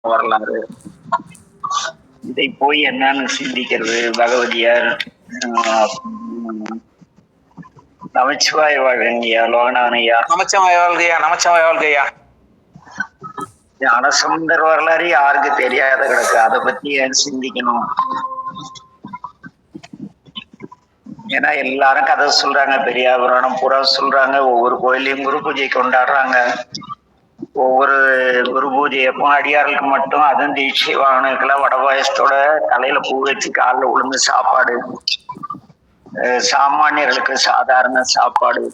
வரலாறு இதை போய் என்னன்னு சிந்திக்கிறது. பகவதியார் நமச்சிவாய வாழ்கையா, லோகநாதனையா, நமச்சிவாய வாழ்கையா, நமச்சிவாய வாழ்கையா. ஞானசம்பந்தர் வரலாறு யாருக்கு தெரியாத கிடக்கு, அதை பத்தி ஏன் சிந்திக்கணும்? ஏன்னா எல்லாரும் கதை சொல்றாங்க, பெரியா புராணம் பூரா சொல்றாங்க, ஒவ்வொரு கோயிலையும் குரு பூஜை கொண்டாடுறாங்க. ஒவ்வொரு குரு பூஜையப்போ அடியார்களுக்கு மட்டும், அதுவும் தீட்சை வாகனத்துக்கெல்லாம் வடபாயசத்தோட தலையில பூ வச்சு காலில் உளுந்து சாப்பாடு, சாமானியர்களுக்கு சாதாரண சாப்பாடு,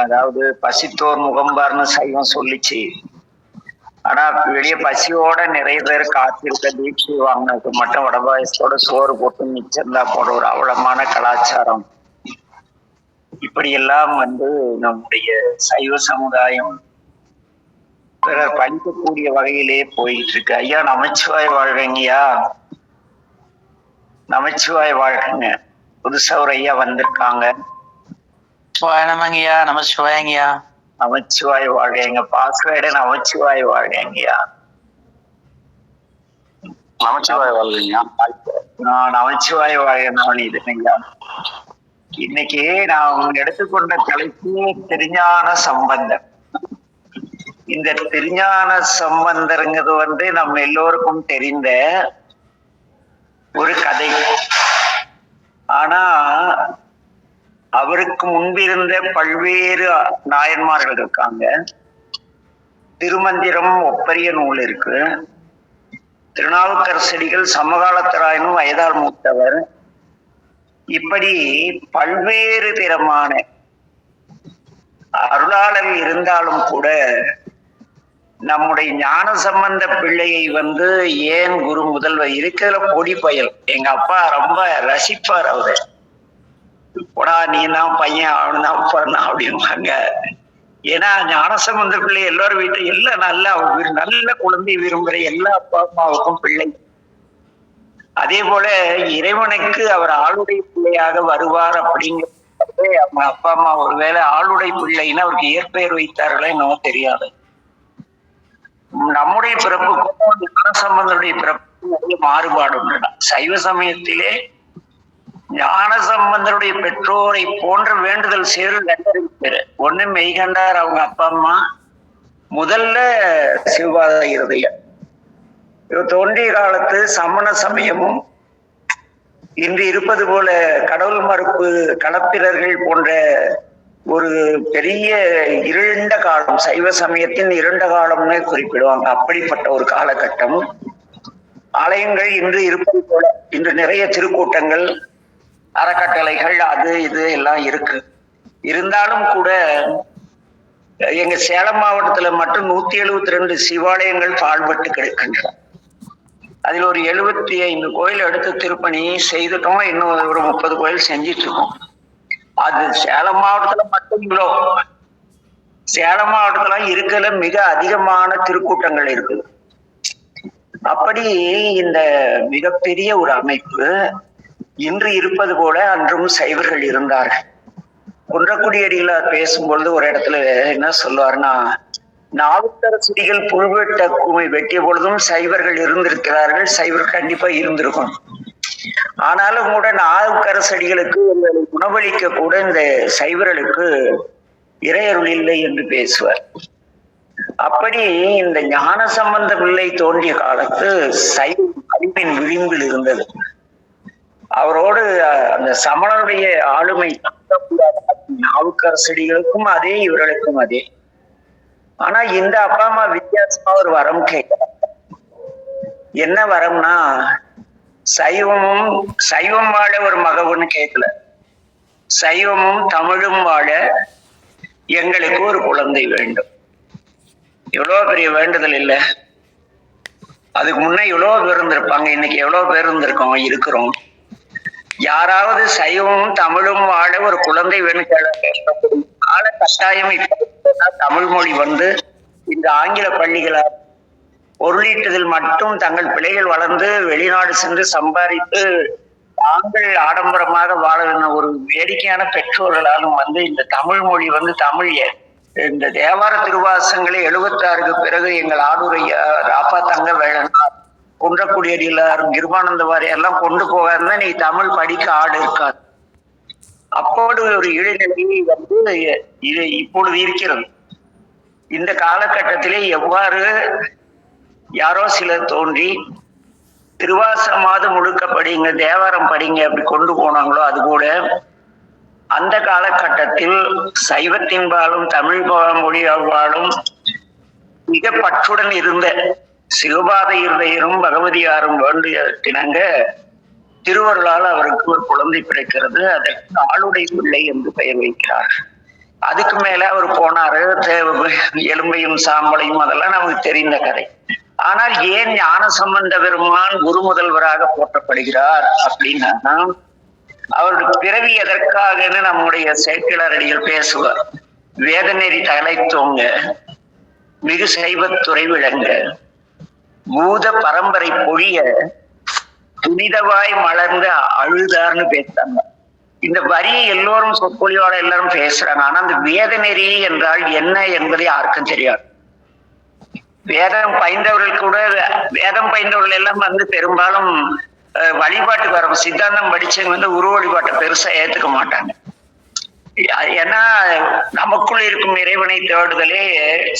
அதாவது பசித்தோர் முகம்பார்னு சைவம் சொல்லிச்சு. ஆனா வெளியே பசியோட நிறைய பேர் காத்திருக்க தீட்சை வாங்கினதுக்கு மட்டும் வடபாயசத்தோட சோறு போட்டு மிச்சம் தான் போட ஒரு அவலமான கலாச்சாரம். இப்படியெல்லாம் நம்முடைய சைவ சமுதாயம் பிறர் பழிக்கக்கூடிய வகையிலே போயிட்டு இருக்கு. ஐயா நமச்சிவாய் வாழ்கங்கய்யா, நமச்சிவாய் வாழ்கங்க. புதுசா ஒரு ஐயா வந்திருக்காங்க. நமங்கய்யா, நமச்சிவாயங்கய்யா. நமச்சிவாய் வாழ்கைங்க. பாஸ்வேர்டு நமச்சிவாய் வாழ்கைங்கய்யா. நமச்சிவாய் வாழ்கையா. நமச்சிவாய் வாழ்க. இதுங்கய்யா, இன்னைக்கு நான் எடுத்துக்கொண்ட தலைப்பு திருஞான சம்பந்தர். இந்த திருஞான சம்பந்தருங்கிறது நம்ம எல்லோருக்கும் தெரிந்த ஒரு கதை. ஆனா அவருக்கு முன்பிருந்த பல்வேறு நாயன்மார்கள் இருக்காங்க. திருமந்திரம் ஒப்பரிய நூல் இருக்கு. திருநாவுக்கரசடிகள் சமகாலத்தராயனும் வயதால் மூத்தவர். இப்படி பல்வேறு திறமான அருளாளர் இருந்தாலும் கூட நம்முடைய ஞான சம்பந்த பிள்ளையை ஏன் குரு முதல்வர் இருக்கிற பொடி பயல். எங்க அப்பா ரொம்ப ரசிப்பார் அவரு. போடா நீ தான் பையன், அவனு தான் பிறந்தான் அப்படிம்பாங்க. ஏன்னா ஞானசம்பந்த பிள்ளை எல்லாரும் வீட்டுல எல்லாம் நல்ல குழந்தை விரும்புகிற எல்லா அப்பா அம்மாவுக்கும் பிள்ளை. அதே போல இறைவனுக்கு அவர் ஆளுடைய பிள்ளையாக வருவார் அப்படிங்கிறது அவங்க அப்பா அம்மா ஒருவேளை ஆளுடைய பிள்ளைன்னு அவருக்கு இயற்பெயர் வைத்தார்களே என்னவோ தெரியாது. நம்முடைய பிறப்புக்கும் ஞானசம்பந்தருடைய பிறப்புக்கும் நிறைய மாறுபாடு உண்டு. சைவ சமயத்திலே ஞானசம்பந்தருடைய பெற்றோரை போன்ற வேண்டுதல் செயல் 2 பேரு. ஒண்ணு மெய்கண்டார் அவங்க அப்பா அம்மா, முதல்ல சிவபாத இருதயம். தோன்றிய காலத்து சமண சமயமும் இன்று இருப்பது போல கடவுள் மறுப்பு களப்பிரர்கள் போன்ற ஒரு பெரிய இருண்ட காலம், சைவ சமயத்தின் இருண்ட காலம்னு குறிப்பிடுவாங்க. அப்படிப்பட்ட ஒரு காலகட்டம். ஆலயங்கள் இன்று இருப்பது போல இன்று நிறைய திருக்கூட்டங்கள், அறக்கட்டளைகள், அது இது எல்லாம் இருக்கு. இருந்தாலும் கூட எங்க சேலம் மாவட்டத்துல மட்டும் 172 சிவாலயங்கள் பாழ்பட்டு கிடக்கின்றன. அதில் ஒரு 75 கோயில் எடுத்து திருப்பணி செய்துட்டோம். இன்னும் ஒரு 30 கோயில் செஞ்சிட்டு இருக்கோம். அது சேலம் மாவட்டத்துல மட்டும் இவ்வளோ. சேலம் மாவட்டத்துல இருக்கிற மிக அதிகமான திருக்கூட்டங்கள் இருக்குது. அப்படி இந்த மிகப்பெரிய ஒரு அமைப்பு இன்று இருப்பது போல அன்றும் சைவர்கள் இருந்தார்கள். குன்றக்குடியடிகளார் பேசும்பொழுது ஒரு இடத்துல என்ன சொல்லுவாருன்னா, நாவுக்கரசடிகள் புல்வெட்ட குமை வெட்டிய பொழுதும் சைவர்கள் இருந்திருக்கிறார்கள், சைவர்கள் கண்டிப்பா இருந்திருக்கும். ஆனாலும் கூட நாவுக்கரசடிகளுக்கு உணவளிக்க கூட இந்த சைவர்களுக்கு இறையருள் இல்லை என்று பேசுவார். அப்படி இந்த ஞான சம்பந்த பிள்ளை தோன்றிய காலத்து சைவ அறிவின் விளிம்பில் இருந்தது. அவரோடு அந்த சமணருடைய ஆளுமை நாவுக்கரசடிகளுக்கும் அதே, இவர்களுக்கும் அதே. ஆனா இந்த அப்பா அம்மா வித்தியாசமா ஒரு வரம் கேட்கிறாங்க. என்ன வரம்னா, சைவம் வாழ ஒரு மகவுன்னு கேட்கல, சைவமும் தமிழும் வாழ எங்களுக்கு ஒரு குழந்தை வேண்டும். எவ்வளவு பெரிய வேண்டுதல் இல்லை? அதுக்கு முன்ன எவ்வளவு பேர் இருந்திருப்பாங்க, இன்னைக்கு எவ்வளவு பேர் இருக்கிறோம். யாராவது சைவமும் தமிழும் வாழ ஒரு குழந்தை வேணும் கால கட்டாயம். தமிழ் மொழி இந்த ஆங்கில பள்ளிகளால் பொருளீட்டுதல் மட்டும் தங்கள் பிள்ளைகள் வளர்ந்து வெளிநாடு சென்று சம்பாதித்து தாங்கள் ஆடம்பரமாக வாழ ஒரு வேடிக்கையான பெற்றோர்களாலும் இந்த தமிழ் மொழி தமிழ் இந்த தேவார திருவாசங்களை 76க்கு பிறகு எங்கள் ஆடூரையா ராப்பா தங்க வேளனார் குன்றக்குடியடியிலார் கிருபானந்த வாரியெல்லாம் கொண்டு போகாருன்னா நீ தமிழ் படிக்க ஆடு இருக்காது. அப்போது ஒரு இடைநிலை வந்து இது இப்பொழுது இருக்கிறது. இந்த காலகட்டத்திலே எவ்வாறு யாரோ சிலர் தோன்றி திருவாசமாவது முழுக்க படிங்க, தேவாரம் படிங்க அப்படி கொண்டு போனாங்களோ அது கூட அந்த காலகட்டத்தில் சைவத்தின்பாலும் தமிழ் மொழியாலும் மிக பற்றுடன் இருந்த சிவபாத இருதையரும் பகவதியாரும் வேண்டியத்தினங்க திருவருளால் அவருக்கு ஒரு குழந்தை பிறக்கிறது. அதற்கு ஆளுடை பிள்ளை என்று பெயர் வைக்கிறார். அதுக்கு மேல அவர் போனாரு, எலும்பையும் சாம்பலையும் அதெல்லாம் நமக்கு தெரிந்த கதை. ஆனால் ஏன் ஞானசம்பந்த பெருமான் குரு முதல்வராக போற்றப்படுகிறார் அப்படின்னா, அவருடைய பிறவி எதற்காகன்னு நம்முடைய சேக்கிழாரடிகள் பேசுவார். வேதநெறி தலைத்தோங்க, மிகு சைவத்துறை விளங்க, பூத பரம்பரை பொழிய, புனிதவாய் மலர்ந்து அழுதார்னு பேசுறாங்க. இந்த வரியை எல்லோரும் சொற்பொழியோட எல்லாரும் பேசுறாங்க. ஆனா அந்த வேதநெறி என்றால் என்ன என்பதை யாருக்கும் தெரியாது. வேதம் பயின்றவர்கள் கூட, வேதம் பயின்றவர்கள் எல்லாம் வந்து பெரும்பாலும் வழிபாட்டுக்கு வர சித்தாந்தம் படிச்சவங்க வந்து உருவ வழிபாட்டை பெருசா ஏத்துக்க மாட்டாங்க. ஏன்னா நமக்குள் இருக்கும் இறைவனை தேடுதலே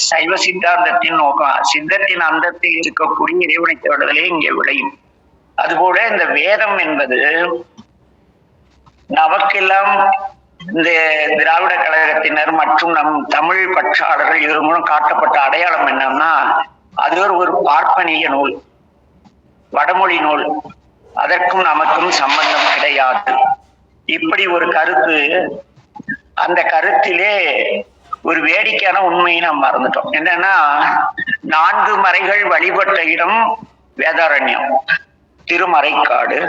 சைவ சித்தாந்தத்தின் நோக்கம். சித்தத்தின் அந்தத்தில் இருக்கக்கூடிய இறைவனை தேடுதலே இங்கே விளையும். அதுபோல இந்த வேதம் என்பது நமக்கெல்லாம் இந்த திராவிட கழகத்தினர் மற்றும் நம் தமிழ் பற்றாளர்கள் இதன் மூலம் காட்டப்பட்ட அடையாளம் என்னன்னா, அது ஒரு பார்ப்பனிய நூல், வடமொழி நூல், அதற்கும் நமக்கும் சம்பந்தம் கிடையாது. இப்படி ஒரு கருத்து. அந்த கருத்திலே ஒரு வேடிக்கையான உண்மையை நாம் மறந்துட்டோம். என்னன்னா, 4 மறைகள் வழிபட்ட இடம் வேதாரண்யம், திருமறைக்காடு.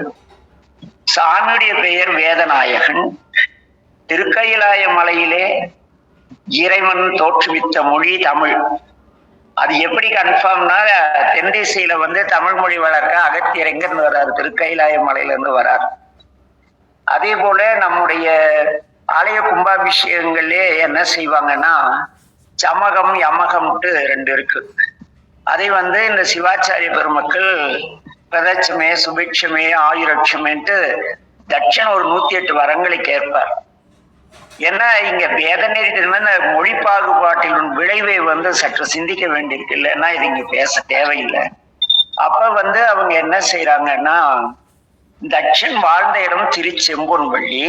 சாமியுடைய பெயர் வேதநாயகன். திருக்கயிலாய மலையிலே இறைவன் தோற்றுவித்த மொழி தமிழ். அது எப்படி கன்ஃபார்ம்னா, தென்திசையில வந்து தமிழ் மொழி வளர்க்க அகத்தியர் எங்க இருந்து வர்றாரு? திருக்கயிலாய மலையில இருந்து வர்றார். அதே போல நம்முடைய ஆலய கும்பாபிஷேகங்களே என்ன செய்வாங்கன்னா, சமகம் யமகம்ட்டு 2 இருக்கு. அதை வந்து இந்த சிவாச்சாரிய பெருமக்கள் பிரதட்சமே சுபிட்சமே ஆயுரட்சமேன்ட்டு தட்சன் ஒரு 108 வரங்களை கேட்பார். ஏன்னா இங்க வேதநெறி மொழி பாகுபாட்டின் விளைவை வந்து சற்று சிந்திக்க வேண்டியிருக்கு. இல்லைன்னா இது இங்க பேச தேவையில்லை. அப்ப வந்து அவங்க என்ன செய்யறாங்கன்னா, தட்சன் வாழ்ந்த இடம் திருச்செம்பொன்வள்ளி,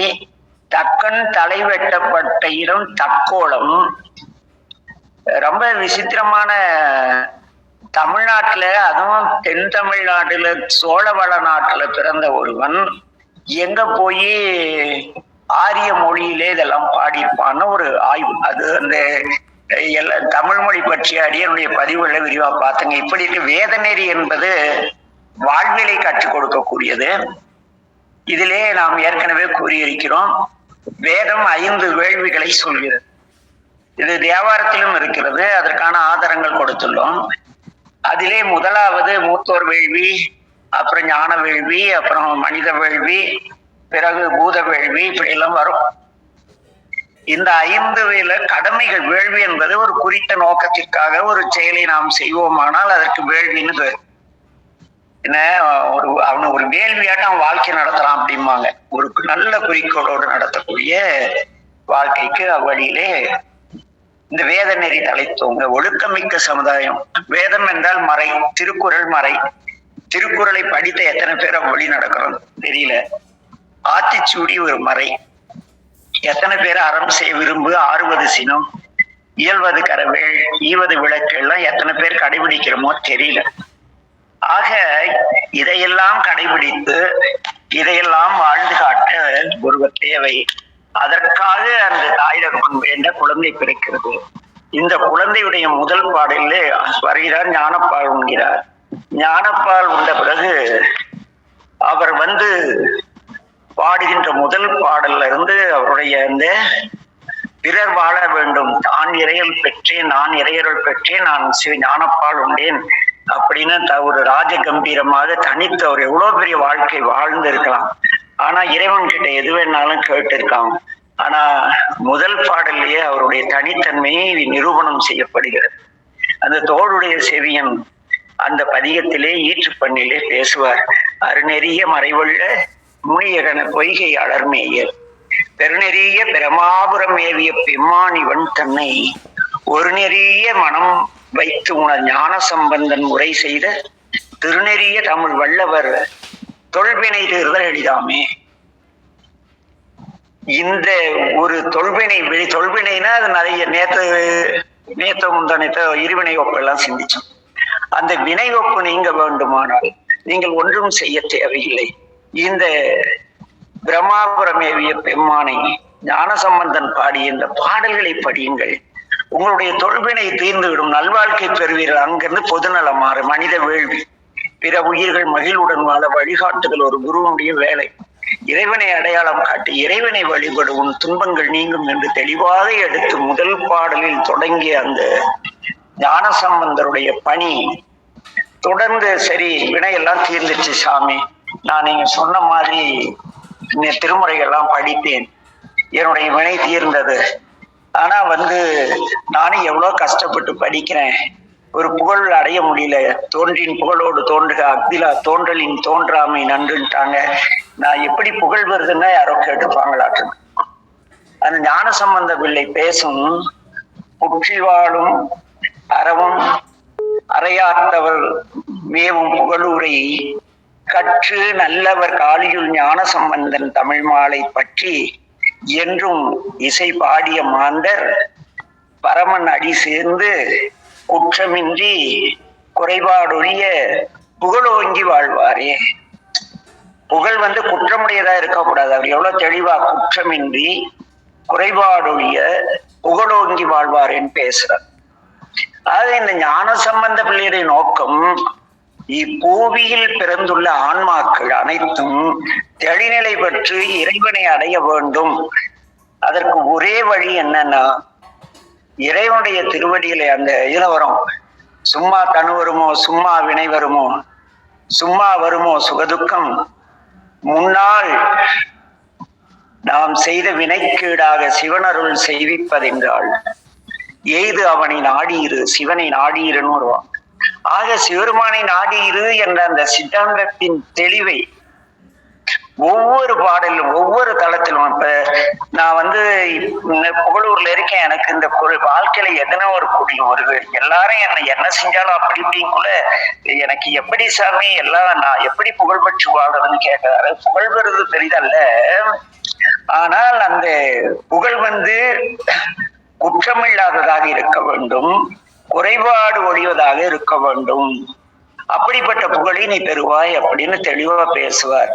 தக்கன் தலை வெட்டப்பட்ட இடம் தக்கோலம். ரொம்ப விசித்திரமான தமிழ்நாட்டுல, அதுவும் தென் தமிழ்நாட்டுல சோழவள நாட்டுல பிறந்த ஒருவன் எங்க போய் ஆரிய மொழியிலே இதெல்லாம் பாடியிருப்பான்னு ஒரு ஆய்வு. அது அந்த எல்லா தமிழ் மொழி பற்றிய அடியனுடைய பதிவுகளை விரிவா பார்த்துங்க. இப்படி இருக்கு. வேதநெறி என்பது வாழ்விலை கற்றுக் கொடுக்கக்கூடியது. இதிலே நாம் ஏற்கனவே கூறியிருக்கிறோம், வேதம் 5 வேள்விகளை சொல்கிறது. இது தேவாரத்திலும் இருக்கிறது. அதற்கான ஆதாரங்கள் கொடுத்துள்ளோம். அதிலே முதலாவது மூத்தோர் வேள்வி, அப்புறம் ஞான வேள்வி, அப்புறம் மனித வேள்வி, பிறகு பூத வேள்வி, இப்படி எல்லாம் வரும். இந்த 5 கடமைகள். வேள்வி என்பது ஒரு குறித்த நோக்கத்திற்காக ஒரு செயலை நாம் செய்வோமானால் அதற்கு வேள்வின்னு பேர். என்ன, அவனு ஒரு வேள்வியாட்டம் அவன் வாழ்க்கை நடத்துறான் அப்படிம்பாங்க. ஒரு நல்ல குறிக்கோளோடு நடத்தக்கூடிய வாழ்க்கைக்கு அவ்வழியிலே இந்த வேத நெறி தலைத்தோங்க. ஒழுக்கமிக்க சமுதாயம். வேதம் என்றால் மறை, திருக்குறள் மறை. திருக்குறளை படித்த எத்தனை பேர் வழி நடக்கிறோம் தெரியல. ஆத்திச்சூடி ஒரு மறை. எத்தனை பேர் அறம் செய்ய விரும்பு, ஆறுவது சினம், இயல்வது கரவேள், ஈவது விளக்கு எல்லாம் எத்தனை பேர் கடைபிடிக்கிறோமோ தெரியல. ஆக இதையெல்லாம் கடைபிடித்து இதையெல்லாம் வாழ்ந்து காட்ட ஒருவர் தேவை. அதற்காக அந்த தாயிடப்பன் வேண்ட குழந்தை பிறக்கிறது. இந்த குழந்தையுடைய முதல் பாடலில் வருகிறார், ஞானப்பால் உண்கிறார். ஞானப்பால் உண்ட பிறகு அவர் வந்து பாடுகின்ற முதல் பாடல்ல இருந்து அவருடைய இந்த பிறர் வாழ வேண்டும், தான் இறையல் பெற்றேன், நான் இறையருள் பெற்றேன், நான் ஞானப்பால் உண்டேன் அப்படின்னு ஒரு ராஜ கம்பீரமாக தனித்து அவர் எவ்வளவு பெரிய வாழ்க்கை வாழ்ந்து இருக்கலாம். ஆனா இறைவன் கிட்ட எது வேணாலும் கேட்டு இருக்கான். ஆனா முதல் பாடல்லையே அவருடைய தனித்தன்மையை நிரூபணம் செய்யப்படுகிறது. அந்த தோளுடைய செவியன் அந்த பதிகத்திலே ஈற்றுப்பண்ணிலே பேசுவார். அருநெறிய மறைவுள்ள முனியகன பொய்கை அலர்மேயர் பெருநெறிய பிரமாபுரம் மேவிய பெம்மானிவன் தன்னை ஒரு நெறிய மனம் வைத்து உணர் ஞான சம்பந்தன் உரை செய்த திருநெறிய தமிழ் வல்லவர் தொல்வினை தீர்தல் எளிதாமே. இந்த ஒரு தொல்வினைனா அது நிறைய நேத்த முந்தானத்த இருவினை ஒப்பெல்லாம் சிந்திச்சோம். அந்த வினை ஒப்பு நீங்க வேண்டுமானால் நீங்கள் ஒன்றும் செய்ய தேவையில்லை. இந்த பிரம்மாபுரமேவிய பெம்மானை ஞானசம்பந்தன் பாடிய இந்த பாடல்களை படியுங்கள். உங்களுடைய தொல்வினை தீர்ந்துவிடும், நல்வாழ்க்கை பெறுவீர்கள். அங்கிருந்து பொதுநலம் மாறு, மனித வேள்வி, பிற உயிர்கள் மகிழ்வுடன் வாழ வழிகாட்டுதல் ஒரு குருவனுடைய வேலை. இறைவனை அடையாளம் காட்டி இறைவனை வழிபடுவோம், துன்பங்கள் நீங்கும் என்று தெளிவாக எடுத்து முதல் பாடலில் தொடங்கிய அந்த ஞானசம்பந்தருடைய பணி தொடர்ந்து சரி வினையெல்லாம் தீர்ந்துச்சு சாமி, நான் நீங்க சொன்ன மாதிரி திருமுறைகள்லாம் படித்தேன், என்னுடைய வினை தீர்ந்தது. ஆனா நானும் எவ்வளவு கஷ்டப்பட்டு படிக்கிறேன், ஒரு புகழ் அடைய முடியல. தோன்றின் புகழோடு தோன்றுக அக்திலா தோன்றலின் தோன்றாமை நன்றுட்டாங்க. நான் எப்படி புகழ் வருதுன்னா யாரோ கேட்டுப்பாங்களாட்டு. அந்த ஞான சம்பந்த பிள்ளை பேசும் புற்றி வாழும் அறவும் அறையாற்றவர் மேவும் புகழூரை கற்று நல்லவர் காளியுள் ஞான சம்பந்தன் தமிழ் மாலை பற்றி என்றும் இசை பாடிய மாந்தர் பரமன் அடி சேர்ந்து குற்றமின்றி குறைபாடொழிய புகழோங்கி வாழ்வாரே. புகழ் குற்றமுடையதா இருக்கக்கூடாது. அவர் எவ்வளவு தெளிவா குற்றமின்றி குறைபாடொழிய புகழோங்கி வாழ்வாரேன்னு பேசுறார். அதாவது இந்த ஞான சம்பந்த பிள்ளையுடைய நோக்கம் இப்பூவியில் பிறந்துள்ள ஆன்மாக்கள் அனைத்தும் தெளிநிலை பெற்று இறைவனை அடைய வேண்டும். அதற்கு ஒரே வழி என்னன்னா, இறைவனுடைய திருவடியிலே அந்த இதுல வரும், சும்மா தனு வருமோ சும்மா வினை வருமோ சும்மா வருமோ சுகதுக்கம் முன்னால் நாம் செய்த வினைக்கீடாக சிவனருள் செய்விப்பதென்றால் எய்து அவனை நாடியிரு, சிவனை நாடியிருன்னு வருவான். ஆக சிவருமானை நாடியிரு என்ற அந்த சித்தாந்தத்தின் தெளிவை ஒவ்வொரு பாடலும் ஒவ்வொரு தளத்திலும், இப்ப நான் புகழூர்ல இருக்கேன், எனக்கு இந்த வாழ்க்கையில எதனா ஒரு எல்லாரும் என்ன செஞ்சாலும் அப்படி இப்படிக்குள்ள எனக்கு எப்படி சாமி எல்லாம் நான் எப்படி புகழ் பெற்று வாழ்றதுன்னு கேட்கிறாரு. புகழ் பெறுவது பெரிதல்ல, ஆனால் அந்த புகழ் குற்றமில்லாததாக இருக்க வேண்டும், குறைபாடு ஒழிவதாக இருக்க வேண்டும். அப்படிப்பட்ட புகழை நீ பெறுவாய் அப்படின்னு தெளிவா பேசுவார்.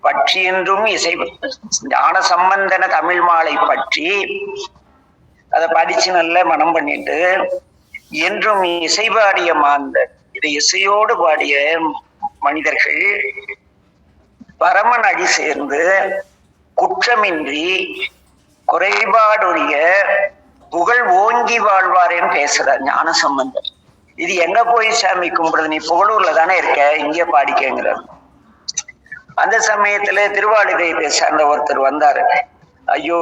பற்றி என்றும் இசை ஞான சம்பந்தன தமிழ் மாலை பற்றி அதை படிச்சு நல்ல மனம் பண்ணிட்டு என்றும் இசை பாடிய மாந்தர், இது இசையோடு பாடிய மனிதர்கள் பரமன் அடி சேர்ந்து குற்றமின்றி குறைபாடுடைய புகழ் ஓங்கி வாழ்வாரேன்னு பேசுறார் ஞான சம்பந்தர். இது எங்க போய் சாமி கும்பிடுறது, நீ புகழூர்ல தானே இருக்க, இங்கே பாடிக்கங்கிறார். அந்த சமயத்துல திருவாளிதையத்தை சார்ந்த ஒருத்தர் வந்தாரு. ஐயோ,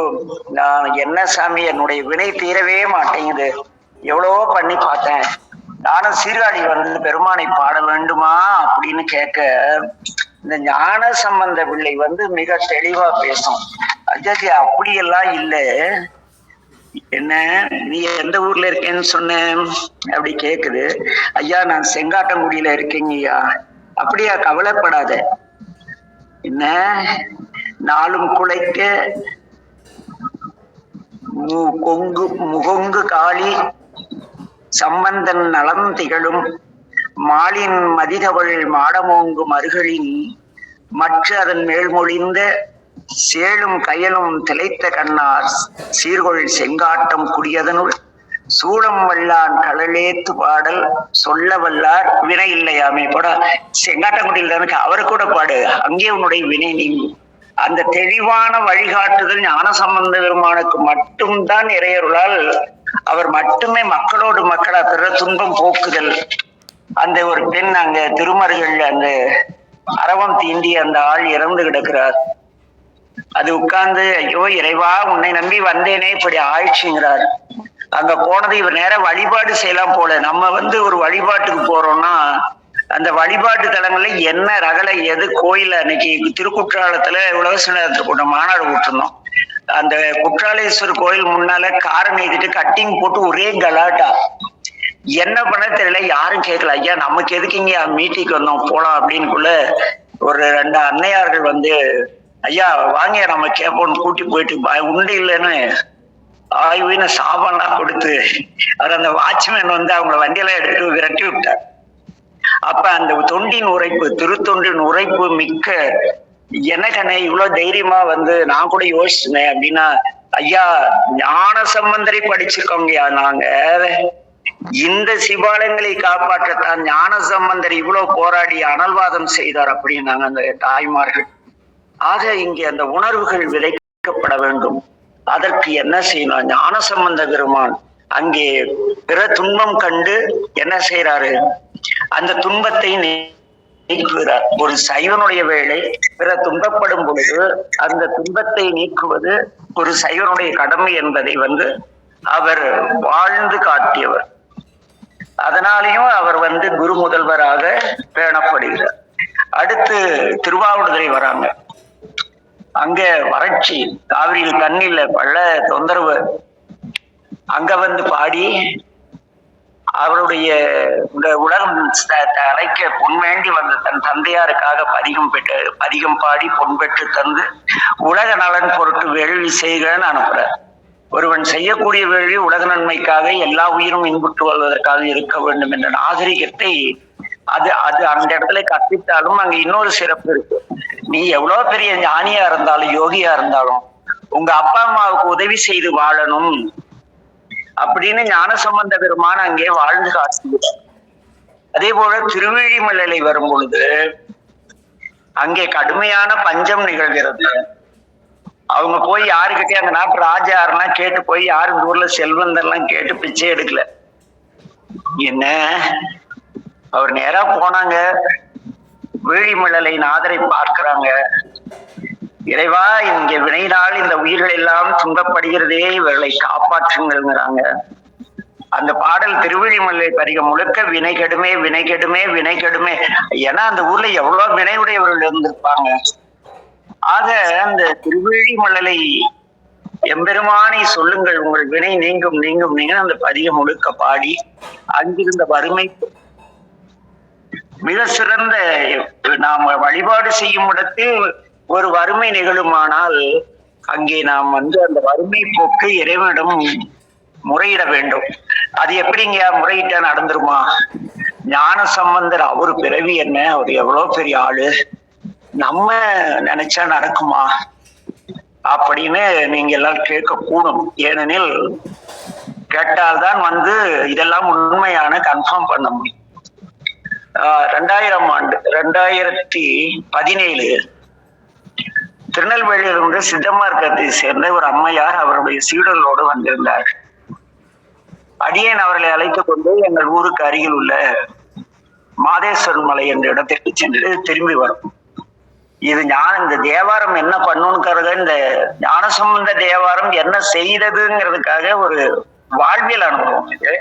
நான் என்ன சாமி, என்னுடைய வினை தீரவே மாட்டேங்குது, எவ்வளவோ பண்ணி பார்த்தேன், நானும் சீர்காழி பெருமானை பாட வேண்டுமா அப்படின்னு கேட்க, இந்த ஞான சம்பந்த பிள்ளை மிக தெளிவா பேசும். அஜாஜி அப்படியெல்லாம் இல்லை, என்ன நீ எந்த ஊர்ல இருக்கேன்னு சொன்ன அப்படி கேக்குது. ஐயா, நான் செங்காட்டங்குடியில இருக்கேங்க ஐயா. அப்படியா, கவலைப்படாத, என்ன நாளும் குலைக்க முகொங்கு காளி சம்பந்தன் நலம் திகழும் மாலின் மதிதவள் மாடமோங்கு மருகளின் மற்ற அதன் மேல்மொழிந்த சேலும் கயலும் திளைத்த கண்ணார் சீர்கொள் செங்காட்டம் குடியதனுள் சூளம் வல்லான் கடலேத்து பாடல் சொல்ல வல்லார் வினை இல்லையாமே. போட செங்காட்டங்குடியில் தானே, அவரு கூட பாடு, அங்கே உன்னுடைய வினை நீங்கும். அந்த தெளிவான வழிகாட்டுதல் ஞான சம்பந்த பெருமானுக்கு மட்டும்தான் இறையருளால், அவர் மட்டுமே மக்களோடு மக்களா பிற துன்பம் போக்குதல். அந்த ஒரு பெண் அங்க திருமருகல் அந்த அரவம் தீண்டி அந்த ஆள் இறந்து கிடக்கிறார். அது உட்கார்ந்து ஐயோ இறைவா உன்னை நம்பி வந்தேனே இப்படி ஆயிடுச்சுங்கிறாரு. அங்க போனது இவர் நேரம் வழிபாடு செய்யலாம் போல. நம்ம ஒரு வழிபாட்டுக்கு போறோம்னா அந்த வழிபாட்டு தலங்கள்ல என்ன ரகலை எது கோயில். அன்னைக்கு திருக்குற்றாலத்துல உலக சின்னத்துல கொண்ட மாநாடு விட்டுருந்தோம். அந்த குற்றாலேஸ்வரர் கோயில் முன்னால காரை நீக்கிட்டு கட்டிங் போட்டு ஒரே கலாட்டா. என்ன பண்ண தெரியல, யாரும் கேட்கல. ஐயா நமக்கு எதுக்கு இங்க மீட்டிங் வந்தோம் போலாம் அப்படின்னுக்குள்ள ஒரு 2 அன்னையார்கள் ஐயா வாங்க நம்ம கேட்போம்னு கூட்டி போயிட்டு உண்டு இல்லைன்னு ஆய்வுன்னு சாபான்லாம் கொடுத்து அந்த வாட்ச்மேன் அவங்கள வண்டியெல்லாம் எடுத்து விரட்டி விட்டார். அப்ப அந்த தொண்டின் உரைப்பு, திருத்தொண்டின் உரைப்பு மிக்க எனக்கண்ணே இவ்வளவு தைரியமா நான் கூட யோசிச்சேன் அப்படின்னா, ஐயா ஞான சம்பந்தரை படிச்சிருக்கோங்கய்யா. நாங்க இந்த சிவாலயங்களை காப்பாற்றத்தான் ஞான சம்பந்தர் இவ்வளவு போராடி அனல்வாதம் செய்தார் அப்படின்னாங்க அந்த தாய்மார்கள். ஆக இங்கே அந்த உணர்வுகள் விதைக்கப்பட வேண்டும். அதற்கு என்ன செய்யணும்? ஞான சம்பந்த பெருமான் அங்கே பிற துன்பம் கண்டு என்ன செய்யறாரு? அந்த துன்பத்தை நீக்குகிறார். ஒரு சைவனுடைய வேலை. பிற துன்பப்படும் பொழுது அந்த துன்பத்தை நீக்குவது ஒரு சைவனுடைய கடமை என்பதை அவர் வாழ்ந்து காட்டியவர். அதனாலேயும் அவர் குரு முதல்வராக பேணப்படுகிறார். அடுத்து திருவாவடுதுறை வராங்க. அங்க வறட்சி, காவிரியில் தண்ணில பல தொந்தரவு. அங்க பாடி அவருடைய உலகம் அழைக்க பொன் வேண்டி தன் தந்தையாருக்காக பதிகம் பாடி பொன் பெற்று தந்து உலக நலன் பொருட்டு வேள்வி செய்கன்னு அனுப்புறார். ஒருவன் செய்யக்கூடிய வேள்வி உலக நன்மைக்காக, எல்லா உயிரும் இன்புற்று வாழ்வதற்காக இருக்க வேண்டும் என்ற நாகரிகத்தை அது அந்த இடத்துல கற்பித்தாலும் அங்க இன்னொரு சிறப்பு இருக்கு. நீ எவ்வளவு பெரிய ஞானியா இருந்தாலும் யோகியா இருந்தாலும் உங்க அப்பா அம்மாவுக்கு உதவி செய்து வாழணும் அப்படின்னு ஞானசம்பந்த பெருமான் அங்கே வாழ்ந்து காட்டுகிறார். அதே போல திருவிழிமலை வரும் பொழுது அங்கே கடுமையான பஞ்சம் நிகழ்கிறது. அவங்க போய் யாருக்கிட்டே அந்த நாட்டு ராஜா யாருன்னா கேட்டு போய் யாரு இந்த ஊர்ல செல்வந்தர்லாம் கேட்டு பிச்சை எடுக்கல. என்ன அவர் நேரா போனாங்க, வீழிமலை நாதரை பார்க்கிறாங்க. இறைவா இங்க வினையினால் இந்த உயிர்கள் எல்லாம் துன்பப்படுகிறதே, இவர்களை காப்பாற்றுங்கிறாங்க. அந்த பாடல் திருவிழிமலை பதிகம் முழுக்க வினை கெடுமே வினை கெடுமே வினை கெடுமே. ஏன்னா அந்த ஊர்ல எவ்வளவு வினையுடையவர்கள் இருந்திருப்பாங்க. ஆக அந்த திருவிழிமலை எம்பெருமானை சொல்லுங்கள் உங்கள் வினை நீங்கும் நீங்கும் நீங்க அந்த பதிகம் முழுக்க பாடி அங்கிருந்த வறுமை மிக சிறந்த நாம் வழிபாடு செய்யும் இடத்தில் ஒரு வறுமை நிகழுமானால் அங்கே நாம் அந்த வறுமை போக்கு இறைவனிடம் முறையிட வேண்டும். அது எப்படிங்க முறையிட்டா நடந்துருமா? ஞான சம்பந்தர் அவரு பிறவி என்ன, அவர் எவ்வளவு பெரிய ஆளு, நம்ம நினைச்சா நடக்குமா அப்படின்னு நீங்க எல்லாம் கேட்க கூடும். ஏனெனில் கேட்டால்தான் இதெல்லாம் உண்மையான கன்ஃபார்ம் பண்ண முடியும். 2000 ஆண்டு 2017 திருநெல்வேலியிலிருந்து சித்தமார்க்கத்தை சேர்ந்த ஒரு அம்மையார் அவருடைய சீடர்களோடு வந்திருந்தார். அடியேன் அவர்களை அழைத்துக் கொண்டு எங்கள் ஊருக்கு அருகில் உள்ள மாதேஸ்வரன் மலை என்ற இடத்திற்கு சென்று திரும்பி வரும். இது இந்த தேவாரம் என்ன பண்ணுங்கிறத, இந்த ஞானசம்பந்த தேவாரம் என்ன செய்ததுங்கிறதுக்காக ஒரு வாழ்வியல் அனுபவம். இது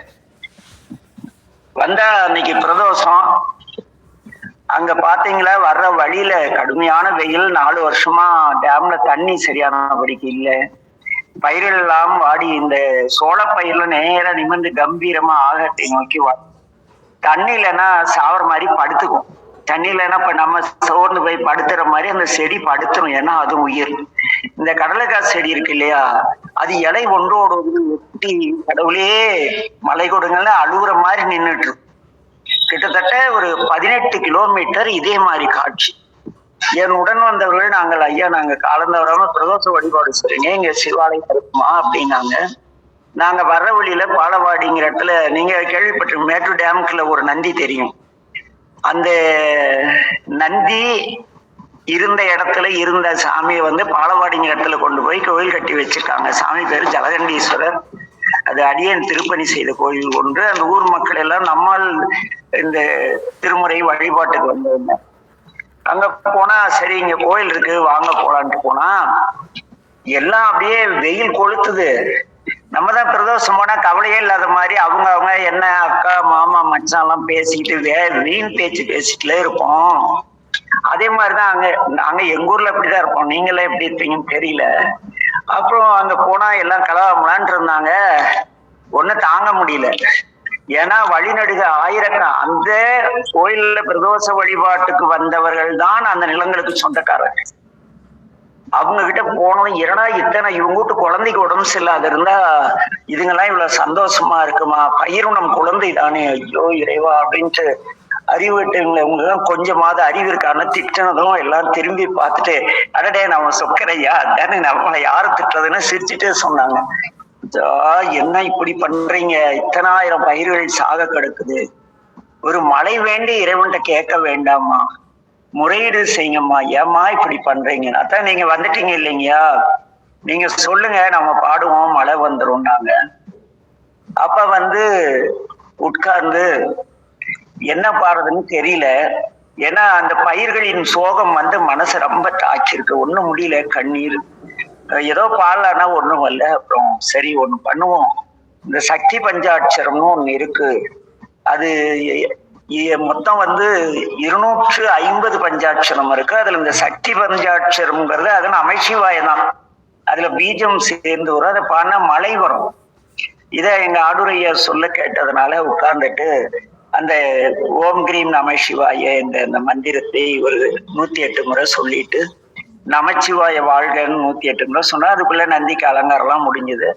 வந்தா அன்னைக்கு பிரதோஷம். அங்க பாத்தீங்களா வர்ற வழியில கடுமையான வெயில். 4 வருஷமா டேம்ல தண்ணி சரியானபடிக்கு இல்லை. பயிர்கள் எல்லாம் வாடி இந்த சோள பயிர்ல நேர நிமிர்ந்து கம்பீரமா ஆகத்தை நோக்கி தண்ணி இல்லைன்னா சாவர மாதிரி படுத்துக்கும். தண்ணி இல்லைன்னா இப்ப நம்ம சோர்ந்து போய் படுத்துற மாதிரி அந்த செடி படுத்துரும். ஏன்னா அது உயிர். இந்த கடலைக்காய் செடி இருக்கு இல்லையா, அது இலை ஒன்றோடு ஒட்டி கடவுளே மலை கொடுங்கன்னு அழுகுற மாதிரி நின்றுட்டு கிட்டத்தட்ட ஒரு 18 கிலோமீட்டர் இதே மாதிரி காட்சி. என் உடன் வந்தவர்கள் நாங்கள் ஐயா நாங்க காலந்தவராம பிரதோஷ வழிபாடு செய்றீங்க, இங்க சிவாலயம் இருக்குமா அப்படின்னாங்க. நாங்க வர்ற வழியில பாலவாடிங்கிற இடத்துல நீங்க கேள்விப்பட்ட மேட்டூர் டேமுக்குள்ள ஒரு நந்தி தெரியும். அந்த நந்தி இருந்த இடத்துல இருந்த சாமியை பாலவாடிங்கிற இடத்துல கொண்டு போய் கோயில் கட்டி வச்சிருக்காங்க. சாமி பேரு ஜலகண்டீஸ்வரர். அது அடியேன் திருப்பணி செய்த கோயில் ஒன்று. அந்த ஊர் மக்கள் எல்லாம் நம்மால் இந்த திருமுறை வழிபாட்டுக்கு வந்திருந்தாங்க. அங்க போனா சரி இங்க கோயில் இருக்கு வாங்க போலான்ட்டு போனா எல்லாம் அப்படியே வெயில் கொளுத்துது. நம்ம தான் பிரதோஷம் போனா கவலையே இல்லாத மாதிரி அவங்க என்ன அக்கா மாமா மச்சான் எல்லாம் பேசிக்கிட்டு வீண் பேச்சு பேசிட்டுல இருப்போம். அதே மாதிரிதான் அங்க எங்க ஊர்ல அப்படிதான் இருப்போம். நீங்களே எப்படி இருப்பீங்கன்னு தெரியல. அப்புறம் அங்க போனா எல்லாம் கலவாமலான் இருந்தாங்க. ஒண்ணு தாங்க முடியல. ஏன்னா வழிநடுக அந்த கோயில்ல பிரதோஷ வழிபாட்டுக்கு வந்தவர்கள் தான் அந்த நிலங்களுக்கு சொந்தக்காரர்கள். அவங்க கிட்ட போனோம். ஏன்னா இத்தனை இவங்க வீட்டு குழந்தைக்கு உடம்பு சரியில்லாத இருந்தா இதுங்கெல்லாம் இவ்வளவு சந்தோஷமா இருக்குமா? பயிருணம் குழந்தை தானே, ஐயோ இறைவா அப்படின்ட்டு அறிவுட்டவங்க கொஞ்சமாவது அறிவு இருக்கான்னு திட்டினதும் எல்லாம் திரும்பி பார்த்துட்டு அடடே நம்ம சொக்கரையா தானே நம்மளை யாரு திட்டுறதுன்னு சிரிச்சுட்டே சொன்னாங்க. என்ன இப்படி பண்றீங்க? இத்தனாயிரம் பயிர்கள் சாக கிடக்குது. ஒரு மழை வேண்டி இறைவன்கிட்ட கேட்க வேண்டாமா? முறையீடு செய்யுங்கம்மா, ஏமா இப்படி பண்றீங்க? அதான் நீங்க வந்துட்டீங்க இல்லைங்கயா, நீங்க சொல்லுங்க நம்ம பாடுவோம் மழை வந்துரும். நாங்க அப்ப உட்கார்ந்து என்ன பாடுறதுன்னு தெரியல. ஏன்னா அந்த பயிர்களின் சோகம் மனசை ரொம்ப தாக்கிருக்கு. ஒண்ணும் முடியல, கண்ணீர். ஏதோ பாடலான்னா ஒண்ணும் வரல. அப்புறம் சரி ஒண்ணு பண்ணுவோம். இந்த சக்தி பஞ்சாட்சரம்னு ஒண்ணு இருக்கு. அது மொத்தம் 250 பஞ்சாட்சரம் இருக்கு. அதுல இந்த சக்தி பஞ்சாட்சரம்ங்கிறது அது நமச்சிவாயதான். அதுல பீஜம் சேர்ந்து வரும். அதை பாடினா மழை வரும். இத எங்க ஆடுரைய சொல்ல கேட்டதுனால உட்கார்ந்துட்டு அந்த ஓம் கிரீம் நமசிவாய இந்த மந்திரத்தை ஒரு 108 முறை சொல்லிட்டு நமச்சிவாய வாழ்கன்னு 108 முறை சொன்னா அதுக்குள்ள நந்திக்கு அலங்காரம் எல்லாம் முடிஞ்சது.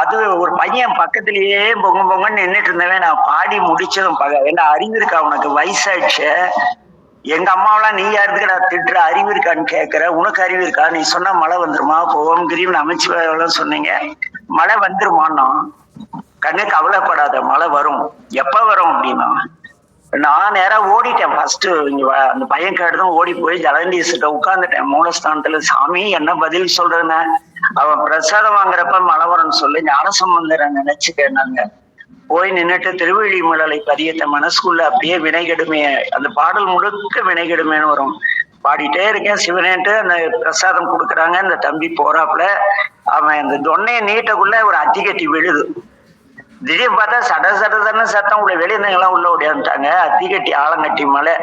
அது ஒரு பையன் பக்கத்திலேயே பொங்கன்னு நின்றுட்டு இருந்தவன் நான் பாடி முடிச்சதும் என்ன அறிவு இருக்கா உனக்கு? வயசாயிடுச்சு. எங்க அம்மாவெல்லாம் நீ யாருக்குடா திட்டுற? அறிவு இருக்கான்னு கேட்கிற. உனக்கு அறிவு இருக்கா? நீ சொன்னா மழை வந்துருமா? ஓம் கிரீம் நமச்சிவாயெல்லாம் சொன்னீங்க, மழை வந்துருமான்னா கண்ணு கவலைப்படாத, மழை வரும். எப்ப வரும் அப்படின்னா நான் நேரா ஓடிட்டேன். ஃபர்ஸ்ட் இங்க அந்த பையன் கேட்டுதான் ஓடி போய் ஜலந்தீசிட்ட உட்கார்ந்துட்டேன் மூலஸ்தானத்துல. சாமி என்ன பதில் சொல்றேன்னு. அவன் பிரசாதம் வாங்குறப்ப மழை வரும்னு சொல்லி ஞானசம்பந்தரை நினைச்சுட்டேன். நாங்க போய் நின்றுட்டு திருவெளிமலை பதியத்தை மனசுக்குள்ள அப்படியே வினைகெடுமே, அந்த பாடல் முழுக்க வினைகெடுமேன்னு வரும். பாடிட்டே இருக்கேன் சிவனேன்ட்டு. அந்த பிரசாதம் கொடுக்குறாங்க. அந்த தம்பி போறாப்புல அவன் அந்த தொன்னைய நீட்டக்குள்ள ஒரு அத்திகட்டி விழுது. திடீர்னு பார்த்தா சடசடன்னு சத்தம். உள்ள வெளியிருந்தவங்களாம் உள்ள ஓடியாந்துட்டாங்க. அத்திகட்டி ஆலங்கட்டி மலை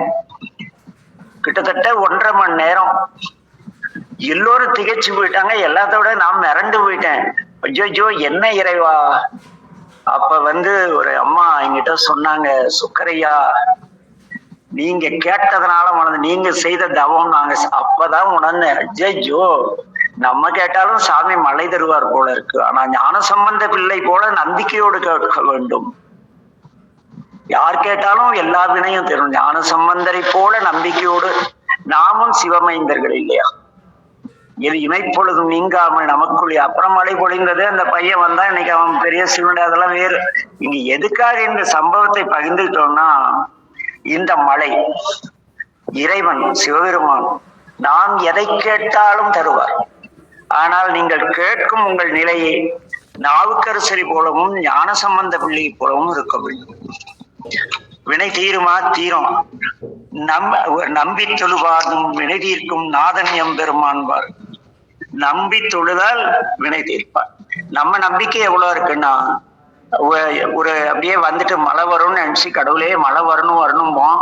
கிட்டத்தட்ட 1.5 மணி நேரம். எல்லோரும் திகைச்சு போயிட்டாங்க. எல்லாத்தோட நான் மிரண்டு போயிட்டேன். ஐயோ என்ன இறைவா. அப்ப ஒரு அம்மா என்கிட்ட சொன்னாங்க, சுக்கரையா நீங்க கேட்டதுனால நீங்க செய்த தவம் நாங்க அப்பதான் உணர்ந்தேன். ஐயோ நம்ம கேட்டாலும் சாமி மழை தருவார் போல இருக்கு. ஆனா ஞானசம்பந்த பிள்ளை போல நம்பிக்கையோடு கேட்க வேண்டும். யார் கேட்டாலும் எல்லா வினையும் தரும். ஞானசம்பந்தரை போல நம்பிக்கையோடு. நாமும் சிவமைந்தர்கள் இல்லையா? இது இமைப்பொழுதும் நீங்காமல் நமக்குள்ளே. அப்புறம் மழை பொழிந்தது. அந்த பையன் வந்தா இன்னைக்கு அவன் பெரிய சிவன். அதெல்லாம் வேறு. இங்க எதுக்காக இந்த சம்பவத்தை பகிர்ந்துட்டோம்னா, இந்த மழை இறைவன் சிவபெருமான் நாம் எதை கேட்டாலும் தருவார். ஆனால் நீங்கள் கேட்கும் உங்கள் நிலையை நாவுக்கரசரி போலவும் ஞானசம்பந்த பிள்ளை போலவும் இருக்க வேண்டும். வினை தீருமா? தீரும். நம்பி தொழுவார்னும் வினை தீர்க்கும் நாதன் எம்பெருமான்பார். நம்பி தொழுதால் வினை தீர்ப்பார். நம்ம நம்பிக்கை எவ்வளவு இருக்குன்னா, ஒரு அப்படியே மழை வரும்னு நினைச்சு கடவுளே மழை வரணும்போம்.